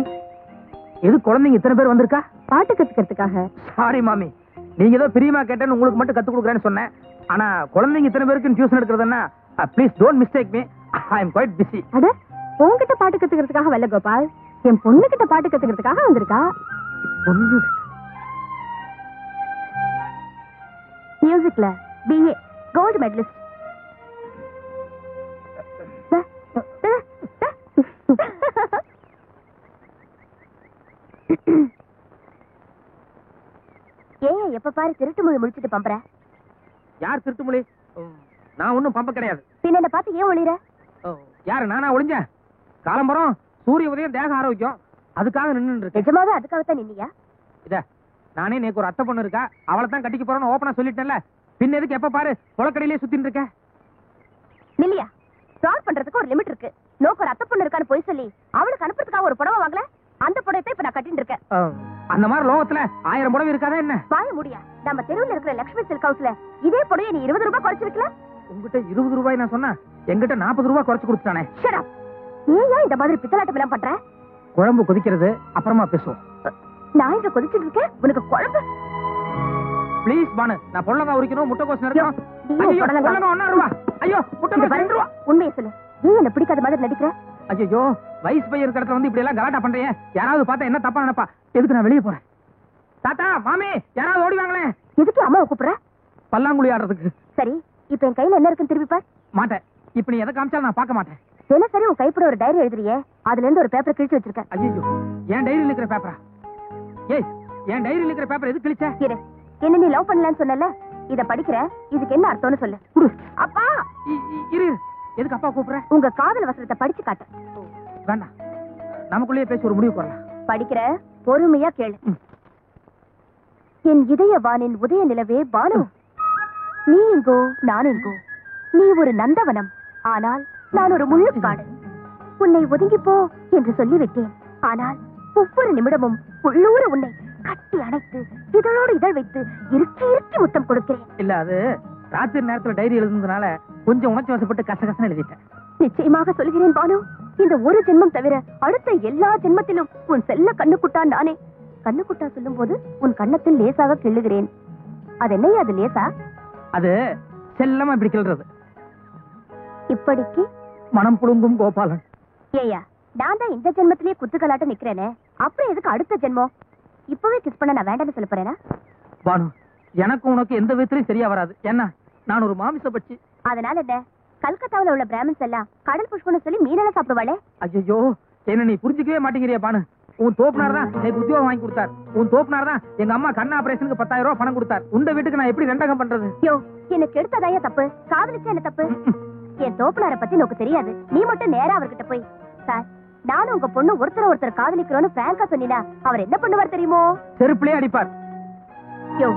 Speaker 3: எது குழந்தைங்க இத்தனை பேர் வந்திருக்கா?
Speaker 1: பாட்டு கத்துக்கிறதுக்காக.
Speaker 3: சாரி மாமி, நீங்க ஏதோ பிரியமா கேட்டேன்னு உங்களுக்கு மட்டும் கத்து கொடுக்குறேன்னு சொன்னேன். ஆனா குழந்தைங்க இத்தனை பேருக்கு டியூஷன் எடுக்கிறதுன்னா please don't mistake me. I am quite busy.
Speaker 1: அட, உன்கிட்ட பாட்டு கத்துக்கிறதுக்காக வரல கோபால், என் பொண்ணு கிட்ட பாட்டு கத்துக்கிறதுக்காக வந்திருக்கா.
Speaker 3: பொண்ணு
Speaker 1: மியூசிக்ல BA கோல்டு மெடலிஸ்ட். ஏன் எப்ப பாரு திருட்டு மொழி முடிச்சிட்டு பம்பற?
Speaker 3: யார் திருட்டுமொழி? நான் ஒண்ணும் பம்ப கிடையாது.
Speaker 1: பின்ன என்ன பார்த்து ஏன் ஒளிற?
Speaker 3: யாரு, நானா ஒளிஞ்சேன்? காலம்பரம் சூரிய உதயம் தேக ஆரோக்கியம், அதுக்காக நின்று இருக்கேன்.
Speaker 1: நிஜமாவே அதுக்காகத்தான் நின்னியா?
Speaker 3: இத நானே நேக்கு ஒரு அத்தை பொண்ணு இருக்கா, அவளை தான் கட்டிக்க போறேன்னு ஓப்பனா சொல்லிட்டேன்ல. பின்ன எதுக்கு எப்ப பாரு கொலக்கடையிலே சுத்தின்னு இருக்க?
Speaker 1: இல்லையா, ஃப்ராட் பண்றதுக்கு ஒரு லிமிட் இருக்கு. நோக்கு ஒரு அத்தை பொண்ணு இருக்கான்னு போய் சொல்லி அவளுக்கு அனுப்புறதுக்காக ஒரு புடவை வாங்கல, அந்த புடவை இப்ப நான் கட்டிட்டு இருக்கேன்.
Speaker 3: அந்த மாதிரி லோகத்துல 1000 புடவை இருக்காதா என்ன?
Speaker 1: வாய முடியா, நம்ம தெருவில் இருக்கிற லட்சுமி சில்க் ஹவுஸ்ல இதே புடவை நீ 20 ரூபாய் குறைச்சு வைக்கல.
Speaker 3: உங்ககிட்ட 20 ரூபாய் நான் சொன்னா என்கிட்ட 40 ரூபாய் குறைச்சு கொடுத்தானே.
Speaker 1: ஏன் இந்த மாதிரி பித்தலாட்டம் எல்லாம் பண்ற?
Speaker 3: குழம்பு கொதிக்கிறது, அப்புறமா பேசுவோம்.
Speaker 1: நான் இங்க கொதிச்சிட்டு இருக்கேன், உனக்கு குழம்பு.
Speaker 3: ப்ளீஸ் பானு, நான் பொள்ளங்க உரிக்கணும், முட்டைக்கோஸ் நறுக்கணும். ஐயோ
Speaker 1: பொடலங்காய்.
Speaker 3: பொள்ளங்க 1 ரூபாய். ஐயோ முட்டைக்கோஸ் 2 ரூபாய்.
Speaker 1: உண்மையை சொல்லு, ஏன் என்ன பிடிக்காத மாதிரி நடிக்கிற?
Speaker 3: ஐயோ வயசு பையன் இருக்கிற இடத்துல வந்து இப்படி எல்லாம் கலாட்டா பண்றீங்க. யாராவது பார்த்தா என்ன தப்பா நினைப்பா? எதுக்கு நான் வெளியே போறேன்? தாத்தா மாமி யாராவது ஓடி வாங்களேன்.
Speaker 1: எதுக்கு அம்மாவை கூப்பிடுற?
Speaker 3: பல்லாங்குழி ஆடுறதுக்கு.
Speaker 1: சரி, இப்ப என் கையில என்ன இருக்குன்னு திருப்பி பார்.
Speaker 3: மாட்டேன். இப்ப நீ எதை காமிச்சாலும் நான் பார்க்க மாட்டேன்.
Speaker 1: தினசரி உன் கைப்பட ஒரு டைரி எழுதுறியே, அதுல இருந்து ஒரு பேப்பர் கிழிச்சு வச்சிருக்கேன்.
Speaker 3: ஐயோ என் டைரியில் இருக்கிற பேப்பரா? ஏய் என் டைரியில் இருக்கிற பேப்பர் எது கிழிச்ச?
Speaker 1: இரு, என்ன நீ லவ் பண்ணலன்னு சொன்னல, இத படிக்கிற, இதுக்கு என்ன அர்த்தம்னு சொல்லு.
Speaker 3: குடு.
Speaker 1: அப்பா,
Speaker 3: இரு. எதுக்கு அப்பா கூப்பிடுற?
Speaker 1: உங்க காதல் வசனத்தை படிச்சு காட்டு.
Speaker 3: வேண்டாம், நமக்குள்ளேயே பேசி ஒரு முடிவு போடலாம்.
Speaker 1: படிக்கிற, பொறுமையா கேளு. என் இதய வானின் உதய நிலவே பானு, நீ எங்கோ நான் எங்கோ, நீ ஒரு நந்தவனம், ஆனால் நான் ஒரு முள்ளுக்காடு. உன்னை ஒதுங்கி போ என்று சொல்லிவிட்டேன், ஆனால் ஒவ்வொரு நிமிடமும் உள்ளூர உன்னை கட்டி அணைத்து இதழோடு இதழ் வைத்து இறுக்கி இறுக்கி முத்தம் கொடுக்கிறேன்.
Speaker 3: இல்ல, அது ராத்திரி நேரத்துல டைரி எழுதுனதுனால கொஞ்சம் உணர்ச்சி வசப்பட்டு கசகசன்னு எழுதிட்டேன்.
Speaker 1: நிச்சயமாக சொல்கிறேன் பானு, இந்த ஒரு ஜென்மம் தவிர அடுத்த எல்லா ஜென்மத்திலும் உன் செல்ல கண்ணுக்குட்டா நானே. கண்ணுக்குட்டா சொல்லும் போது உன் கண்ணத்தில் லேசாக கிள்ளுகிறேன். அது என்னையா அது லேசா?
Speaker 3: அது செல்லமா இப்படி கிள்றது.
Speaker 1: இப்படிக்கு
Speaker 3: மனம் புழுங்கும் கோபாலன்.
Speaker 1: ஏயா, நான் தான் இந்த ஜென்மத்திலேயே குத்துக்கலாட்ட நிக்கிறேனே, அப்புறம் எதுக்கு அடுத்த ஜென்மம்? இப்பவே கிஸ் பண்ண நான் வேண்டாம்னு சொல்ல போறேனா?
Speaker 3: பானு, எனக்கு உனக்கு எந்த விதத்திலையும் சரியா வராது. என்ன, நான் ஒரு மாமிச பட்சி.
Speaker 1: அதனால என்ன, கல்கத்தாவுல உள்ள பிராமின்ஸ் எல்லாம் கடல் புஷ்பம்னு சொல்லி மீனெல்லாம் சாப்பிடுவாளே.
Speaker 3: ஐயோ என்ன நீ புரிஞ்சுக்கவே மாட்டேங்கிறியா பானு? உன் தோப்புனார் தான் எனக்கு உத்தியோகம் வாங்கி கொடுத்தார். உன் தோப்புனார் தான் எங்க அம்மா கண் ஆபரேஷனுக்கு 10,000 ரூபாய் பணம் கொடுத்தார். உண்ட வீட்டுக்கு நான் எப்படி ரெண்டகம் பண்றது?
Speaker 1: யோ, எனக்கு எடுத்ததாயா தப்பு, காதலிச்சா என்ன தப்பு? என் தோப்புனார பத்தி உனக்கு தெரியாது, நீ மட்டும் நேரா அவர்கிட்ட போய், சார் நானும் உங்க பொண்ணு ஒருத்தர் காதலிக்கிறோன்னு பிராங்கா சொன்னீனா அவர் என்ன பண்ணுவார் தெரியுமோ?
Speaker 3: செருப்பிலே அடிப்பார்.
Speaker 1: யோ,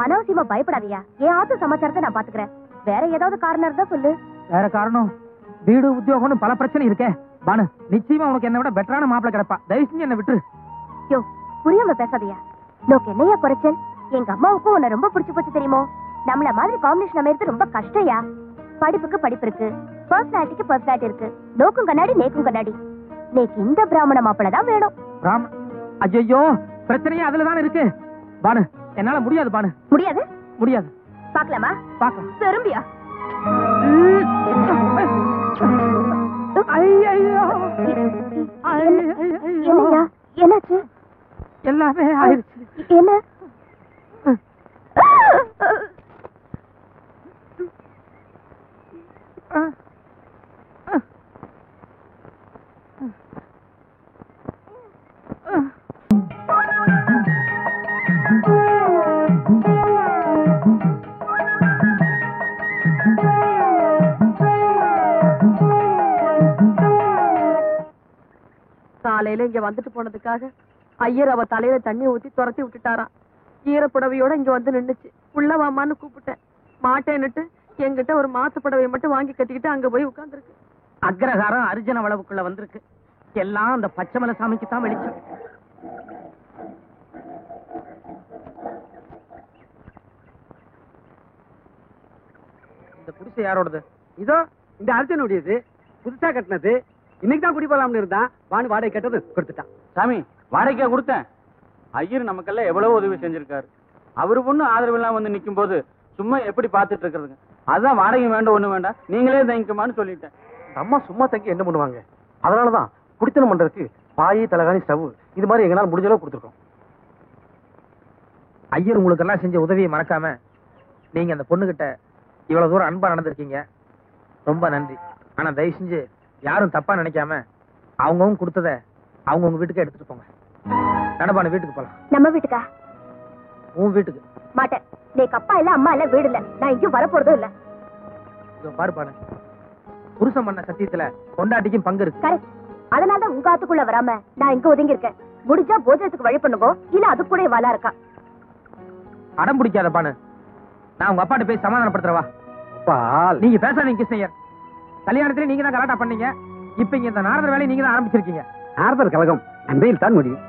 Speaker 1: அனாவசியமா பயப்படாதியா, என் ஆத்து சமாச்சாரத்தை நான் பாத்துக்கிறேன். வேற ஏதாவது காரணம் இருந்தா சொல்லு.
Speaker 3: வேற காரணம்? வீடு உத்தியோகம்னு பல பிரச்சனை இருக்கே பானு. நிச்சயமா உனக்கு என்ன விட பெட்டரான மாப்பிளை கிடப்பா. தயவு செஞ்சு என்ன விட்டுரு.
Speaker 1: யோ, புரியாம பேசாதியா. நோக்கு என்னையா குறைச்சல்? எங்க அம்மாவுக்கும் உன்னை ரொம்ப பிடிச்சு போச்சு தெரியுமோ? நம்மள மாதிரி காம்பினேஷன் அமைறது ரொம்ப கஷ்டம்யா. படிப்புக்கு படிப்பு இருக்கு, பர்சனாலிட்டிக்கு பர்சனாலிட்டி இருக்கு. நோக்கும் கண்ணாடி நேக்கும் கண்ணாடி. நேக்கு இந்த பிராமண மாப்பிளை தான் வேணும்.
Speaker 3: ஐயோ, பிரச்சனையே அதுலதான் இருக்கு பானு. என்னால முடியாது பானு.
Speaker 1: முடியாது?
Speaker 3: முடியாது.
Speaker 1: பாக்கலாமா?
Speaker 3: பாக்கலாம்.
Speaker 1: திரும்பியா? என்னையா, என்னாச்சு?
Speaker 3: எல்லாமே ஆயிடுச்சு.
Speaker 1: என்ன?
Speaker 6: காலையில இங்க வந்துட்டு போனதுக்காக ஐயர் அவ தலையில தண்ணி ஊத்தி துரத்தி விட்டுட்டாராம். ஈரப்புடவையோட இங்க வந்து நின்னுச்சு. உள்ள வாமான்னு கூப்பிட்டேன், மாட்டேன்னுட்டு என்கிட்ட ஒரு மாத்து புடவையை மட்டும் வாங்கி கட்டிக்கிட்டு அங்க போய் உட்கார்ந்துருக்கு.
Speaker 3: அக்ரஹாரம் அர்ஜுன வளவுக்குள்ள வந்திருக்கு. எல்லாம் அந்த பச்சைமலை சாமிக்கு தான் வெளிச்சம். இந்த குடிசை யாரோடது?
Speaker 5: இதோ இந்த அர்ஜுனுடையது, புதுசா கட்டினது. இன்னைக்கு தான் குடி போலாம்னு இருந்தான். வான்னு வாடகை கட்டது கொடுத்துட்டான்.
Speaker 4: சாமி, வாடகைக்கா கொடுத்தேன்? ஐயர் நமக்கெல்லாம் எவ்வளவு உதவி செஞ்சிருக்காரு. அவரு பொண்ணு ஆதரவு இல்லாம வந்து நிக்கும் போது சும்மா எப்படி பாத்துட்டு இருக்கிறதுங்க. அதான் வாடகை வேண்டாம், ஒண்ணு வேண்டாம், நீங்களே தங்கிக்குமான்னு சொல்லிட்டேன்.
Speaker 7: அம்மா சும்மா தங்கி என்ன பண்ணுவாங்க? அதனாலதான் குடித்தனம் பண்றதுக்கு பாய், தலகாணி, ஸ்டவ் இது மாதிரி எங்களால முடிஞ்ச அளவு கொடுத்துருக்கோம்.
Speaker 3: ஐயர் உங்களுக்கு எல்லாம் செஞ்ச உதவியை மறக்காம நீங்க அந்த பொண்ணுகிட்ட இவ்வளவு தூரம் அன்பா நடந்திருக்கீங்க. ரொம்ப நன்றி. ஆனா தயவு செஞ்சு யாரும் தப்பா நினைக்காம அவங்கவுங்க கொடுத்தத அவங்கவுங்க வீட்டுக்கு எடுத்துட்டு போங்க. நடப்பான வீட்டுக்கு போலாம்.
Speaker 1: நம்ம வீட்டுக்கா?
Speaker 3: உன் வீட்டுக்கு.
Speaker 1: மாட்டேன். நீக்கு அப்பா இல்ல, அம்மா இல்ல, வீடு இல்ல, நான் இங்கேயும் வரப்போறதும் இல்ல.
Speaker 3: பாருப்பானு, புருஷன் பண்ண சத்தியத்துல கொண்டாட்டிக்கும் பங்கு இருக்கு.
Speaker 1: கரெக்ட். அதனாலதான் உங்க ஆத்துக்குள்ள வராம நான் இங்க ஒதுங்கி இருக்கேன். முடிஞ்சா போஜனத்துக்கு வழி பண்ணுங்க, இல்ல அது கூட வாலா இருக்கா.
Speaker 3: அடம் பிடிக்காத பானு. நான் உங்க அப்பாட்ட போய் சமாதானப்படுத்துறவா.
Speaker 5: பால்
Speaker 3: நீங்க பேசாதீங்க கிருஷ்ணய்யர். கல்யாணத்துல நீங்க தான் கலாட்டா பண்ணீங்க. இப்ப இங்க இந்த நாரதர் வேலையை நீங்க தான் ஆரம்பிச்சிருக்கீங்க.
Speaker 5: நாரதர் கழகம் நம்பையில் தான் முடியும்.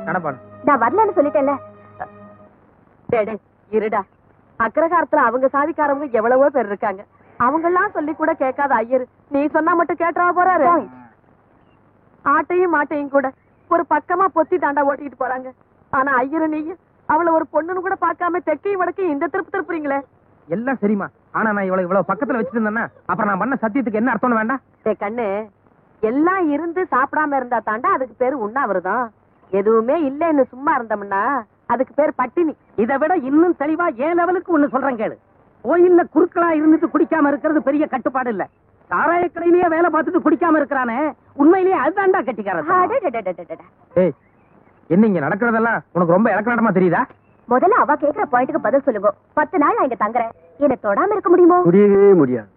Speaker 3: நடப்பாடு.
Speaker 1: நான் வரலன்னு சொல்லிட்டேன்ல.
Speaker 6: டேடே இருடா. அக்ரகாரத்துல அவங்க சாதிக்காரவங்க எவ்வளவோ பேர் இருக்காங்க. அவங்கெல்லாம் சொல்லி கூட கேட்காத ஐயர் நீ சொன்னா மட்டும் கேட்டா போறாரு. ஆட்டையும் மாட்டையும் கூட ஒரு பக்கமா பொத்தி தாண்டா ஓட்டிட்டு போறாங்க. ஆனா ஐயரு நீங்க அவளை ஒரு பொண்ணுன்னு கூட பார்க்காம தெக்கையும் வடக்கையும் இந்த திருப்புறீங்களே.
Speaker 3: எல்லாம் சரிமா. ஆனா நான் இவ்வளவு பக்கத்துல வச்சிட்டு இருந்தேன்னா அப்புறம் நான் பண்ண சத்தியத்துக்கு என்ன அர்த்தம் வேண்டாம்?
Speaker 6: கண்ணு எல்லாம் இருந்து சாப்பிடாம இருந்தா தாண்டா அதுக்கு பேரு உண்ணாவிரதம். எதுவுமே இல்லைன்னு சும்மா இருந்தோம்னா அதுக்கு பேர் பட்டினி.
Speaker 5: இதை விட இன்னும் தெளிவா ஏன் லெவலுக்கு ஒண்ணு சொல்றேன் கேளு. கோயில்ல குறுக்களா இருந்துட்டு குடிக்காம இருக்கிறது பெரிய கட்டுப்பாடு இல்ல. சாராய கடையிலேயே வேலை பார்த்துட்டு குடிக்காம இருக்கிறானே உண்மையிலேயே அதுதான்டா கட்டிக்காரன்.
Speaker 3: ஏய், என்ன இங்க நடக்கிறதெல்லாம் உனக்கு ரொம்ப இலக்கணமா தெரியுதா?
Speaker 1: முதல்ல அவ கேக்குற பாயிண்ட்டுக்கு பதில் சொல்லுங்க. 10 நாள் நான் இங்க தங்குறேன். என்ன தொடாம இருக்க முடியுமோ?
Speaker 5: முடியவே முடியாது.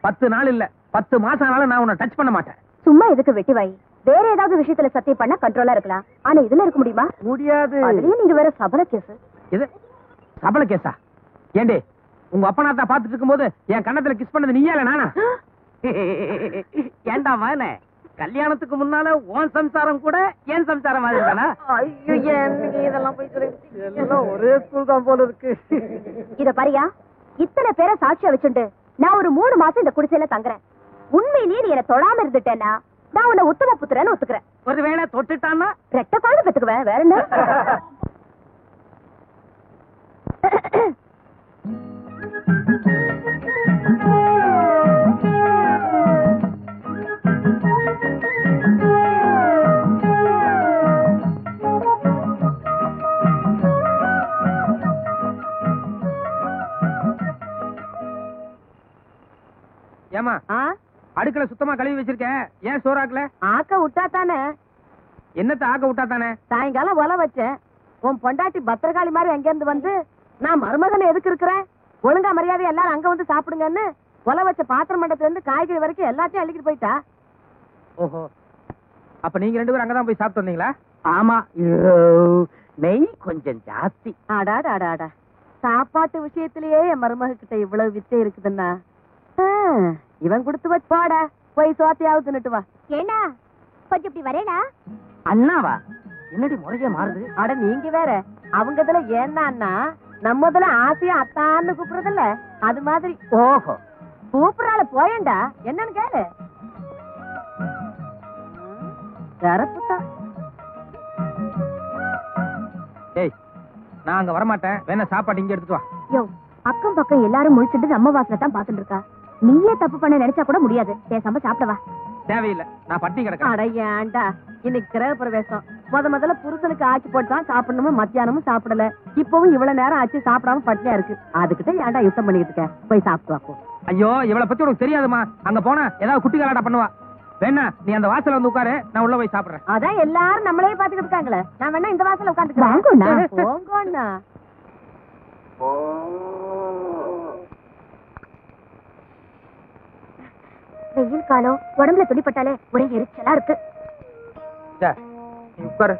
Speaker 3: 10 நாள் இல்ல 10 மாசம் ஆனாலும் நான் உன்னை டச் பண்ண மாட்டேன்.
Speaker 1: சும்மா எதுக்கு வெட்டி வாய்? வேற ஏதாவது விஷயத்துல சத்தியம் பண்ணா கண்ட்ரோலா இருக்கலாம். ஆனா இதுல இருக்க முடியுமா?
Speaker 5: முடியாது.
Speaker 1: அதுலயும் நீங்க வேற சபல கேஸ்.
Speaker 3: இது சபல கேஸா? ஏண்டே உங்க அப்பனாத்தா பாத்துட்டு இருக்கும்போது என் கண்ணத்துல கிஸ் பண்ணது நீயா இல்ல நானா?
Speaker 5: ஏண்டா மகனே, கல்யாணத்துக்கு முன்னால உன் சம்சாரம் கூட என் சம்சாரம் மாதிரி தானா?
Speaker 6: இதெல்லாம் போய்
Speaker 5: எல்லாம் ஒரே ஸ்கூல் தான் போல இருக்கு.
Speaker 1: இத பாரியா, இத்தனை பேரை சாட்சியா வச்சுட்டு நான் ஒரு 3 மாசம் இந்த குடிசையில தங்குறேன். உண்மையிலேயே நீ என்ன தொடாம இருந்துட்டேன்னா நான் உன்னை உத்தம புத்திரன்னு ஒத்துக்கிறேன்.
Speaker 5: ஒருவேளை தொட்டுட்டான்னா
Speaker 1: ரெட்ட குழந்தை பெத்துக்குவேன். வேற என்ன?
Speaker 3: ஏமா அடுக்கல சுத்தமா கழுவி வச்சிருக்கேன். ஏன் சோறாக்கல?
Speaker 6: ஆக்க விட்டா தானே.
Speaker 3: என்னத்த ஆக்க விட்டா தானே?
Speaker 6: சாயங்காலம் ஒலை வச்சேன். உன் பொண்டாட்டி பத்திரகாளி மாதிரி அங்க இருந்து வந்து நான் மருமகன் எதுக்கு இருக்கிறேன், ஒழுங்கா மரியாதை எல்லாரும் அங்க வந்து சாப்பிடுங்கன்னு ஒலை வச்ச பாத்திரம் மண்டத்துல இருந்து காய்கறி வரைக்கும் எல்லாத்தையும் அள்ளிக்கிட்டு போயிட்டா.
Speaker 3: ஓஹோ, அப்ப நீங்க 2 பேரும் அங்கதான் போய் சாப்பிட்டு வந்தீங்களா?
Speaker 5: ஆமா, நெய் கொஞ்சம் ஜாஸ்தி.
Speaker 6: ஆடாடாடாடா, சாப்பாட்டு விஷயத்திலேயே என் மருமக கிட்ட இவ்வளவு வித்தை இருக்குதுன்னா இவன் கொடுத்து வச்சு போட போய் சோத்தையாவது தின்னுட்டு வா.
Speaker 1: ஏண்டா கொஞ்சம் இப்படி வரேடா.
Speaker 5: அண்ணாவா? என்னடி முறைய மாறுது?
Speaker 6: அட நீங்க வேற, அவங்க இதுல ஏன்னா நம்ம இதுல ஆசையா அத்தான்னு கூப்பிடுறதில்ல அது மாதிரி.
Speaker 5: ஓஹோ,
Speaker 6: கூப்பிடுறால போயேண்டா, என்னன்னு கேளு. சிறப்புதான்.
Speaker 3: ஏய், நான் அங்க வரமாட்டேன். வேணா சாப்பாடு இங்க எடுத்துட்டு வா.
Speaker 1: யோ, அக்கம் பக்கம் எல்லாரும் முழிச்சுட்டு நம்ம வாசல தான் பாத்துட்டு இருக்கா. நீயே தப்பு பண்ண நினைச்சா கூட முடியாது. பேசாம சாப்பிடவா.
Speaker 3: தேவையில்லை, நான் பட்டி கிடக்கிறேன்.
Speaker 6: அட ஏன்டா, இன்னைக்கு கிரக பிரவேசம். முதல்ல புருஷனுக்கு ஆக்கி போட்டுதான் சாப்பிடணும். மத்தியானமும் சாப்பிடல. இப்பவும் இவ்வளவு நேரம் ஆச்சு சாப்பிடாம பட்டியா இருக்கு. அதுக்கிட்ட ஏன்டா யுத்தம் பண்ணிக்கிட்டு இருக்க? போய் சாப்பிட்டு வாப்போ.
Speaker 3: ஐயோ, இவளை பத்தி உனக்கு தெரியாதுமா. அங்க போனா ஏதாவது குட்டி கலாட்டா பண்ணுவா. வேணா நீ அந்த வாசல்ல வந்து உட்காரு, நான் உள்ள போய் சாப்பிடுறேன்.
Speaker 6: அதான் எல்லாரும் நம்மளே பாத்துக்கிட்டு இருக்காங்களே, நான் வேணா இந்த வாசல்ல
Speaker 1: வாங்கோண்ணா.
Speaker 6: உட்காந்துக்கிறேன். போங்கோண்ணா.
Speaker 1: வெயில் காலம், உடம்புல துணிப்பட்டாலே ஒரே எரிச்சலா இருக்கு.
Speaker 3: நீ உட்காரு.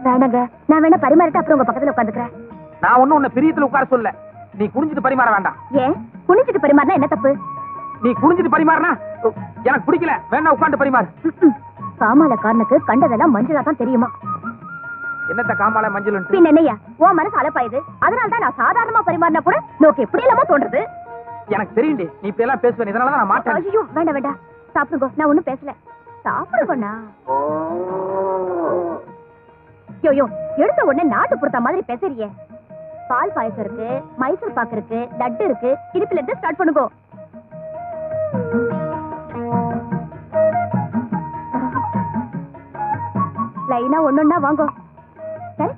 Speaker 1: வேணாங்க, நான் வேணா பரிமாறிட்டு அப்புறம் உங்க பக்கத்துல உட்காந்துக்கிறேன்.
Speaker 3: நான் ஒண்ணும் உன்னை பிரியத்துல உட்கார சொல்ல. நீ குனிஞ்சிட்டு பரிமாற வேண்டாம்.
Speaker 1: ஏன் குனிச்சிட்டு பரிமாறினா என்ன தப்பு?
Speaker 3: நீ குனிஞ்சிட்டு பரிமாறினா எனக்கு பிடிக்கல. வேணா உட்காந்து பரிமாறு.
Speaker 1: காமாலக்காரனுக்கு கண்டதெல்லாம் மஞ்சளா தான் தெரியுமா?
Speaker 3: என்னத்த காமால மஞ்சள்?
Speaker 1: பின் என்னையா உன் மனசு அலப்பாயுது. அதனாலதான் நான் சாதாரணமா பரிமாறினா கூட நோக்கு எப்படி இல்லாம தோன்றது.
Speaker 3: எனக்கு தெரியுண்டி, நீ இப்ப எல்லாம் பேசுவேன். இதனாலதான் நான் மாட்டேன்.
Speaker 1: ஐயோ, வேண்டாம் வேண்டாம், சாப்பிடுங்க. நான் ஒண்ணும் பேசல. சாப்பிடுங்கண்ணா. யோ, எடுத்த உடனே நாட்டு புறத்த மாதிரி பேசுறியே. பால் பாயசம் இருக்கு, மைசூர் பாக்கு இருக்கு, லட்டு இருக்கு. இனிப்புல இருந்து ஸ்டார்ட் பண்ணுங்க. லைனா ஒன்னொன்னா வாங்க. சரி,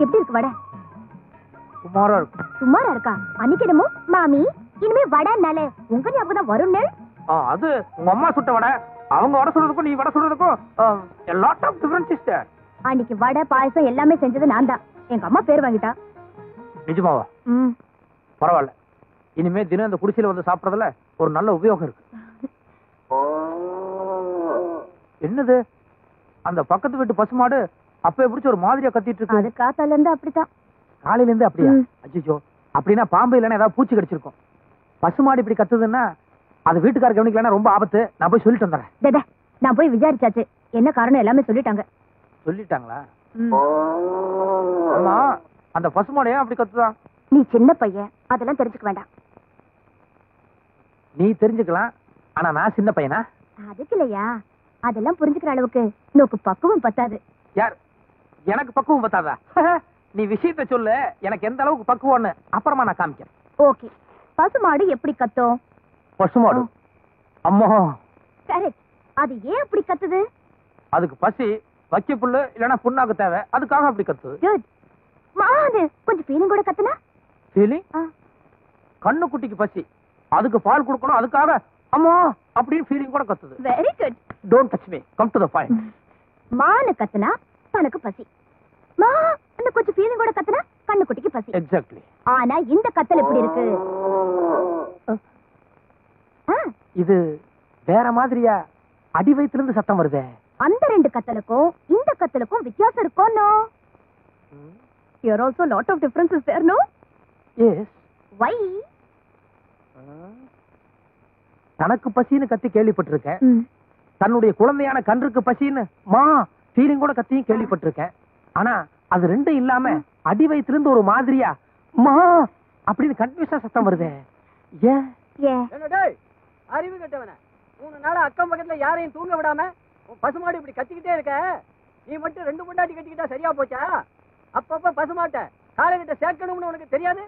Speaker 1: எப்படி இருக்கு வடை?
Speaker 3: சுமாரா இருக்கும்.
Speaker 1: சுமாரா இருக்கா? அன்னைக்கு என்னமோ மாமி இனிமே வடைனாலே உங்க ஞாபகம் தான் வரும்னு.
Speaker 3: அது உங்க அம்மா சுட்ட வடை. அவங்க வடை சுடுறதுக்கும் நீ வடை சுடுறதுக்கும் a lot of difference is there.
Speaker 1: அன்னைக்கு வடை பாயசம் எல்லாமே செஞ்சது நான் தான். எங்க அம்மா பேர் வாங்கிட்டா.
Speaker 3: நிஜமாவா? பரவாயில்ல. இனிமே தினம் இந்த குடிசையில வந்து சாப்பிடறதுல ஒரு நல்ல உபயோகம் இருக்கு. என்னது அந்த பக்கத்து வீட்டு பசுமாடு அப்ப பிடிச்ச ஒரு மாதிரியா கத்திட்டு இருக்கு?
Speaker 1: அது காத்தால இருந்து அப்படித்தான்.
Speaker 3: காலையில இருந்து அப்படியா?
Speaker 1: ம்.
Speaker 3: அச்சோ, அப்படின்னா பாம்பு இல்லைன்னா ஏதாவது பூச்சி கடிச்சிருக்கும். பசுமாடு இப்படி கத்துதுன்னா அது வீட்டுக்கார கவனிக்கலன்னா ரொம்ப ஆபத்து. நான் போய் சொல்லிட்டு வந்துடுறேன்.
Speaker 1: டேடே, நான் போய் விசாரிச்சாச்சு. என்ன காரணம் எல்லாமே சொல்லிட்டாங்க.
Speaker 3: சொல்லிட்டாங்களா?
Speaker 1: ம்.
Speaker 3: ஆமா, அந்த பசுமாடு ஏன் அப்படி கத்துதான்?
Speaker 1: நீ சின்ன பையன், அதெல்லாம் தெரிஞ்சுக்க வேண்டாம்.
Speaker 3: நீ தெரிஞ்சுக்கலாம், ஆனா நான் சின்ன பையனா?
Speaker 1: அதுக்கு இல்லையா, அதெல்லாம் புரிஞ்சுக்கிற அளவுக்கு நோக்கு பக்குவம் பத்தாது.
Speaker 3: யார்? எனக்கு பக்குவம் பத்தாதா? நீ விஷயத்த சொல்லு, எனக்கு எந்த அளவுக்கு பக்குவம்னு அப்புறமா நான் காமிக்கிறேன்.
Speaker 1: ஓகே, பசுமாடு எப்படி கத்தும்?
Speaker 3: பசுமாடு? அம்மா,
Speaker 1: கரெக்ட். அது ஏன் அப்படி கத்துது?
Speaker 3: அதுக்கு பசி, வக்கி புல்லு இல்லைன்னா புண்ணாக்கு தேவை, அதுக்காக அப்படி கத்துது.
Speaker 1: குட். மாது கொஞ்சம் ஃபீலிங் கூட கத்துனா?
Speaker 3: ஃபீலிங்? கண்ணு குட்டிக்கு பசி, அதுக்கு பால் கொடுக்கணும், அதுக்காக அம்மா அப்படின்னு ஃபீலிங் கூட கத்துது.
Speaker 1: Very good.
Speaker 3: Don't touch me, come to the point.
Speaker 1: மானு கத்துனா தனக்கு பசி, மா அந்த கொஞ்சம் ஃபீலிங் கூட கத்துனா கண்ணு குட்டிக்கு பசி.
Speaker 3: எக்ஸாக்ட்லி.
Speaker 1: ஆனா இந்த கத்தல் எப்படி இருக்கு?
Speaker 3: இது வேற மாதிரியா? அடி வயித்துல இருந்து சத்தம் வருதே.
Speaker 1: அந்த ரெண்டு கத்தலுக்கும் இந்த கத்தலுக்கும் வித்தியாசம் இருக்கும். No, here also lot of differences there, no?
Speaker 3: Yes.
Speaker 1: Why?
Speaker 3: தனக்கு பசின்னு கத்தி கேள்விப்பட்டிருக்கேன். தன்னுடைய குழந்தையான கன்றுக்கு பசின்னு மா ஃபீலிங் கூட கத்தியும் கேள்விப்பட்டிருக்கேன். ஆனா அது ரெண்டும் இல்லாம அடி வயித்துல இருந்து ஒரு மாதிரியா மா அப்படின்னு கன்ஃபியூஸா சத்தம் வருதே. ஏன்?
Speaker 8: அறிவு கட்டவன 3 நாளா அக்கம் பக்கத்துல யாரையும் தூங்க விடாம பசுமாடு இப்படி கத்திக்கிட்டே இருக்க. நீ மட்டும் 2 பொண்டாட்டி கட்டிக்கிட்டா சரியா போச்சா? அப்பப்ப பசுமாட்ட காலை கிட்ட சேர்க்கணும்னு உனக்கு தெரியாது?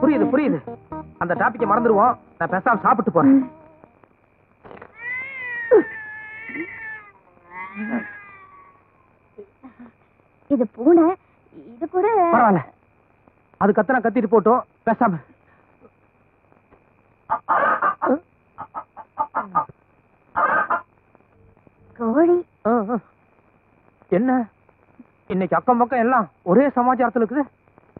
Speaker 3: புரியுது புரியுது. அந்த டாபிக்கை மறந்துடுவோம். நான் பேசாம சாப்பிட்டு போறேன்.
Speaker 1: இது பூனை, இது கூட
Speaker 3: பரவாயில்ல, அது கத்தனா கத்திட்டு போட்டோம், பேசாம.
Speaker 1: கோழி.
Speaker 3: என்ன இன்னைக்கு அக்கம் பக்கம் எல்லாம் ஒரே சமாச்சாரத்துல இருக்குது.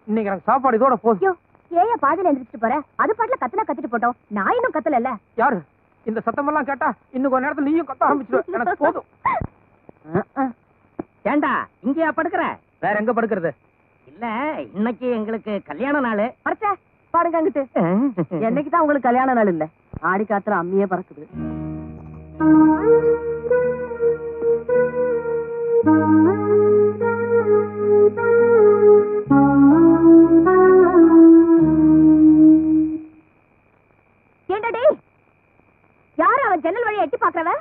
Speaker 3: இன்னைக்கு எனக்கு சாப்பாடு இதோட போதும்.
Speaker 1: ஏயா பாதியில எந்திரிச்சிட்டு போற? அது பாட்டுல கத்தனா கத்திட்டு போட்டோம், நான் இன்னும் கத்தல.
Speaker 3: யாரு இந்த சத்தம் எல்லாம் கேட்டா இன்னும் கொஞ்ச நேரத்துல நீயும் கத்த ஆரம்பிச்சிருவ. எனக்கு போதும்.
Speaker 8: ஏண்டா இங்கயா படுக்கிற?
Speaker 3: வேற எங்க படுக்கிறது?
Speaker 8: இல்ல, இன்னைக்கு எங்களுக்கு கல்யாண நாள்.
Speaker 6: பறிச்ச பாடுங்க அங்கிட்டு. என்னைக்குதான் உங்களுக்கு கல்யாண நாள் இல்ல? ஆடி காத்துல அம்மியே பறக்குது.
Speaker 1: ஏண்டா யாரு அவன் ஜன்னல் வழியா எட்டி பாக்குறவ?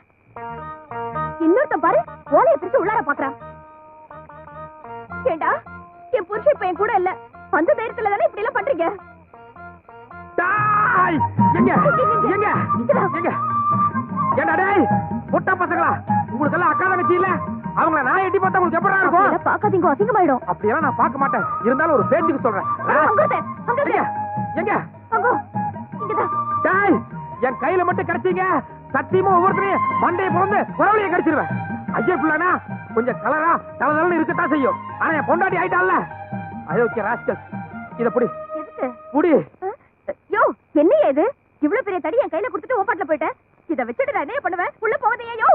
Speaker 1: இன்னொருத்த பாரு, ஓலையை பிரிச்சு உள்ளார பாக்குறான். ஏண்டா என் புருஷன் இப்ப என் கூட இல்ல, அந்த தைரியத்துல தானே இப்படி எல்லாம் பண்றீங்க?
Speaker 3: முட்டா பசங்களா, உங்களுக்கு எல்லாம் அக்கா தங்கச்சி இல்ல? அவங்கள நான் எட்டி பார்த்தா உங்களுக்கு எப்படி இருக்கும்?
Speaker 1: பாக்காதீங்க, அசிங்கமாயிடும்.
Speaker 3: அப்படியெல்லாம் நான் பார்க்க மாட்டேன். இருந்தாலும் ஒரு பேச்சுக்கு சொல்றேன். எங்க என் கையில மட்டும் கிடைச்சீங்க, சத்தியமா ஒவ்வொருத்தரையும் மண்டையை பிறந்து குரவழியை கடிச்சிருவேன். ஐயோ பிள்ளைனா கொஞ்சம் கலரா தலதலன்னு இருக்கத்தான் செய்யும். ஆனா என் பொண்டாட்டி ஆயிட்டான்ல, அயோக்கிய ராஸ்கல். இத புடி புடி.
Speaker 1: யோ, என்னையா இது? இவ்வளவு பெரிய தடி என் கையில கொடுத்துட்டு ஓப்பாட்டுல போயிட்டேன். இத வச்சுட்டு நான் என்ன பண்ணுவேன்? உள்ள போவதையா? Yo,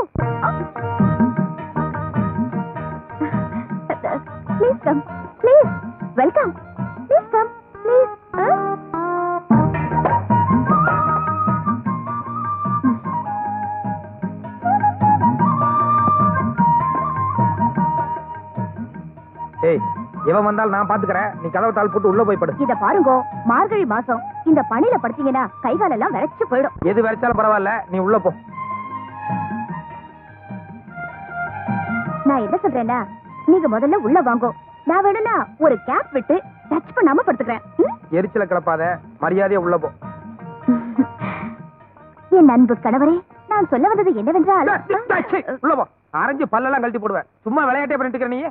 Speaker 1: please come, please welcome, please come, please.
Speaker 3: ஏய், எவன் வந்தாலும் நான் பாத்துக்கிறேன். நீ கதவை தாள் போட்டு உள்ள போய் படு.
Speaker 1: இத பாருங்க, மார்கழி மாசம் இந்த பனில படுத்தீங்கன்னா கை கால் எல்லாம் விரைச்சு போயிடும்.
Speaker 3: எது விரைச்சாலும் பரவாயில்ல, நீ உள்ள போ.
Speaker 1: நான் என்ன சொல்றேன்னா, நீங்க முதல்ல உள்ள வாங்கோ. நான் வேணும்னா ஒரு கேப் விட்டு டச் பண்ணாம படுத்துக்கிறேன்.
Speaker 3: எரிச்சல கிளப்பாத, மரியாதையா உள்ள போ.
Speaker 1: என் அன்பு கணவரே, நான் சொல்ல வந்தது என்னவென்றால்,
Speaker 3: உள்ள போ. அரைஞ்சு பல்லெல்லாம் கழட்டி போடுவேன். சும்மா விளையாட்டே பண்ணிட்டு இருக்கிற நீ.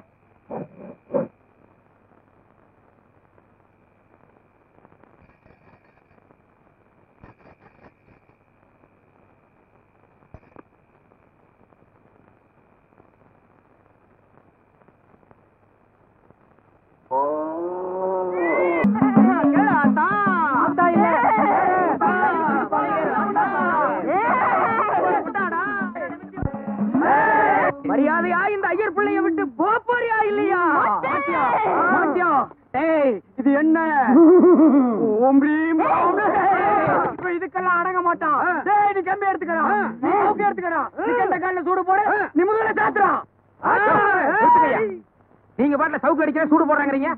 Speaker 3: மரியாதையா இந்த ஐயர்
Speaker 8: மாட்டியா டேய் இது என்ன ஓம் ரீம் ஓம் இப்ப இதுக்கெல்லாம் அடங்க மாட்டான் டேய் நீ கம்பி எடுத்துக்கடா ஓகே எடுத்துக்கடா இந்த கல்ல சூடு போடு நிமிர்ந்தல சாத்துறா
Speaker 3: நீங்க பாட்டுல சவுக்கு அடிக்கிற சூடு போடுறாங்கறீங்க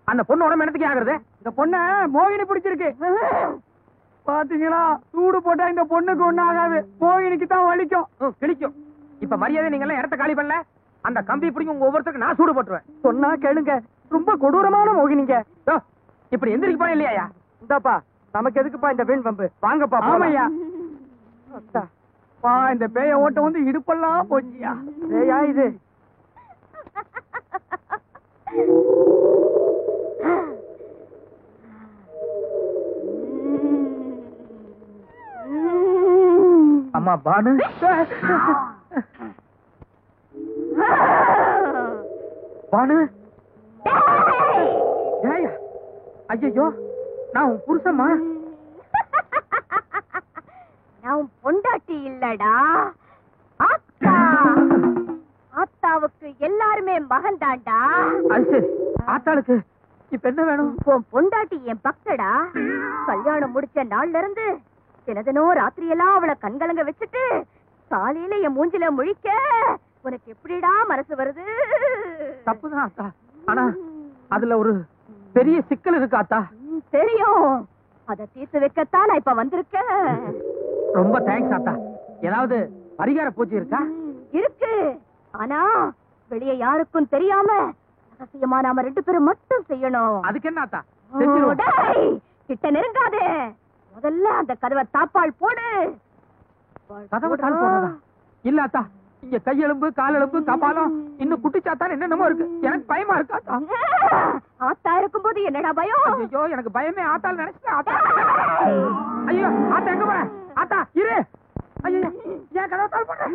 Speaker 3: அந்த பொண்ணு உடம்பு என்னத்துக்கு ஆகுறது
Speaker 8: இந்த பொண்ண மோகினி பிடிச்சிருக்கு பாத்தீங்களா சூடு போட்டா இந்த பொண்ணுக்கு ஒண்ணும் ஆகாது மோகினிக்கு தான் வலிக்கும்
Speaker 3: கிழிக்கும் இப்ப மரியாதை நீங்க எல்லாம் இடத்த காலி பண்ணல அந்த கம்பி பிடிக்கும் உங்க ஒவ்வொருத்தருக்கு நான் சூடு போட்டுருவேன்
Speaker 8: சொன்னா கேளுங்க ரொம்ப கொடூரமான மோகினிங்க
Speaker 3: இப்படி எந்திரிக்கு போன இல்லையா
Speaker 8: இந்தாப்பா நமக்கு எதுக்குப்பா இந்த வீண் பம்பு வாங்கப்பா ஆமையா பா இந்த பேய ஓட்ட வந்து இடுப்பெல்லாம் போச்சியா பேயா இது
Speaker 3: அம்மா பானு பானு ஐயோ நான் உன் புருஷமா
Speaker 1: நான் உன் பொண்டாட்டி இல்லடா ஆத்தா ஆத்தாவுக்கு எல்லாருமே மகன் தாண்டா
Speaker 3: அது சரி ஆத்தாளுக்கு இப்ப என்ன வேணும்
Speaker 1: உன் பொண்டாட்டி என் பக்தடா கல்யாணம் முடிச்ச நாள்ல இருந்து தினதினம் ராத்திரியெல்லாம் அவளை கண்கலங்க வச்சுட்டு காலையில என் மூஞ்சில முழிக்க உனக்கு எப்படிடா மனசு வருது
Speaker 3: தப்புதான் ஆத்தா ஆனா அதுல ஒரு பெரிய சிக்கல் இருக்கு ஆத்தா
Speaker 1: தெரியும் அத தீர்த்து வைக்கத்தான் நான் இப்ப வந்திருக்கேன்
Speaker 3: ரொம்ப தேங்க்ஸ் ஆத்தா ஏதாவது பரிகார பூஜை இருக்கா
Speaker 1: இருக்கு ஆனா வெளியே யாருக்கும் தெரியாம ரகசியமா நாம 2 பேரும் மட்டும் செய்யணும்
Speaker 3: அதுக்கு என்ன ஆத்தா
Speaker 1: டேய், கிட்ட நெருங்காதே முதல்ல அந்த கதவை தாப்பால் போடு
Speaker 3: கதவை தாள் போடுறதா இல்ல ஆத்தா இங்க கையெலும்பு காலெலும்பு கபாலம் இன்னும் குட்டிச்சாத்தான் என்னென்னமோ இருக்கு எனக்கு பயமா இருக்கு ஆத்தா
Speaker 1: ஆத்தா இருக்கும்போது என்னடா பயம்
Speaker 3: ஐயோ எனக்கு பயமே ஆத்தால் நினைச்சேன் ஆத்தா ஐயோ ஆத்தா எங்க போற ஆத்தா இரு ஐயோ ஏன் கதவை தாள் போடுற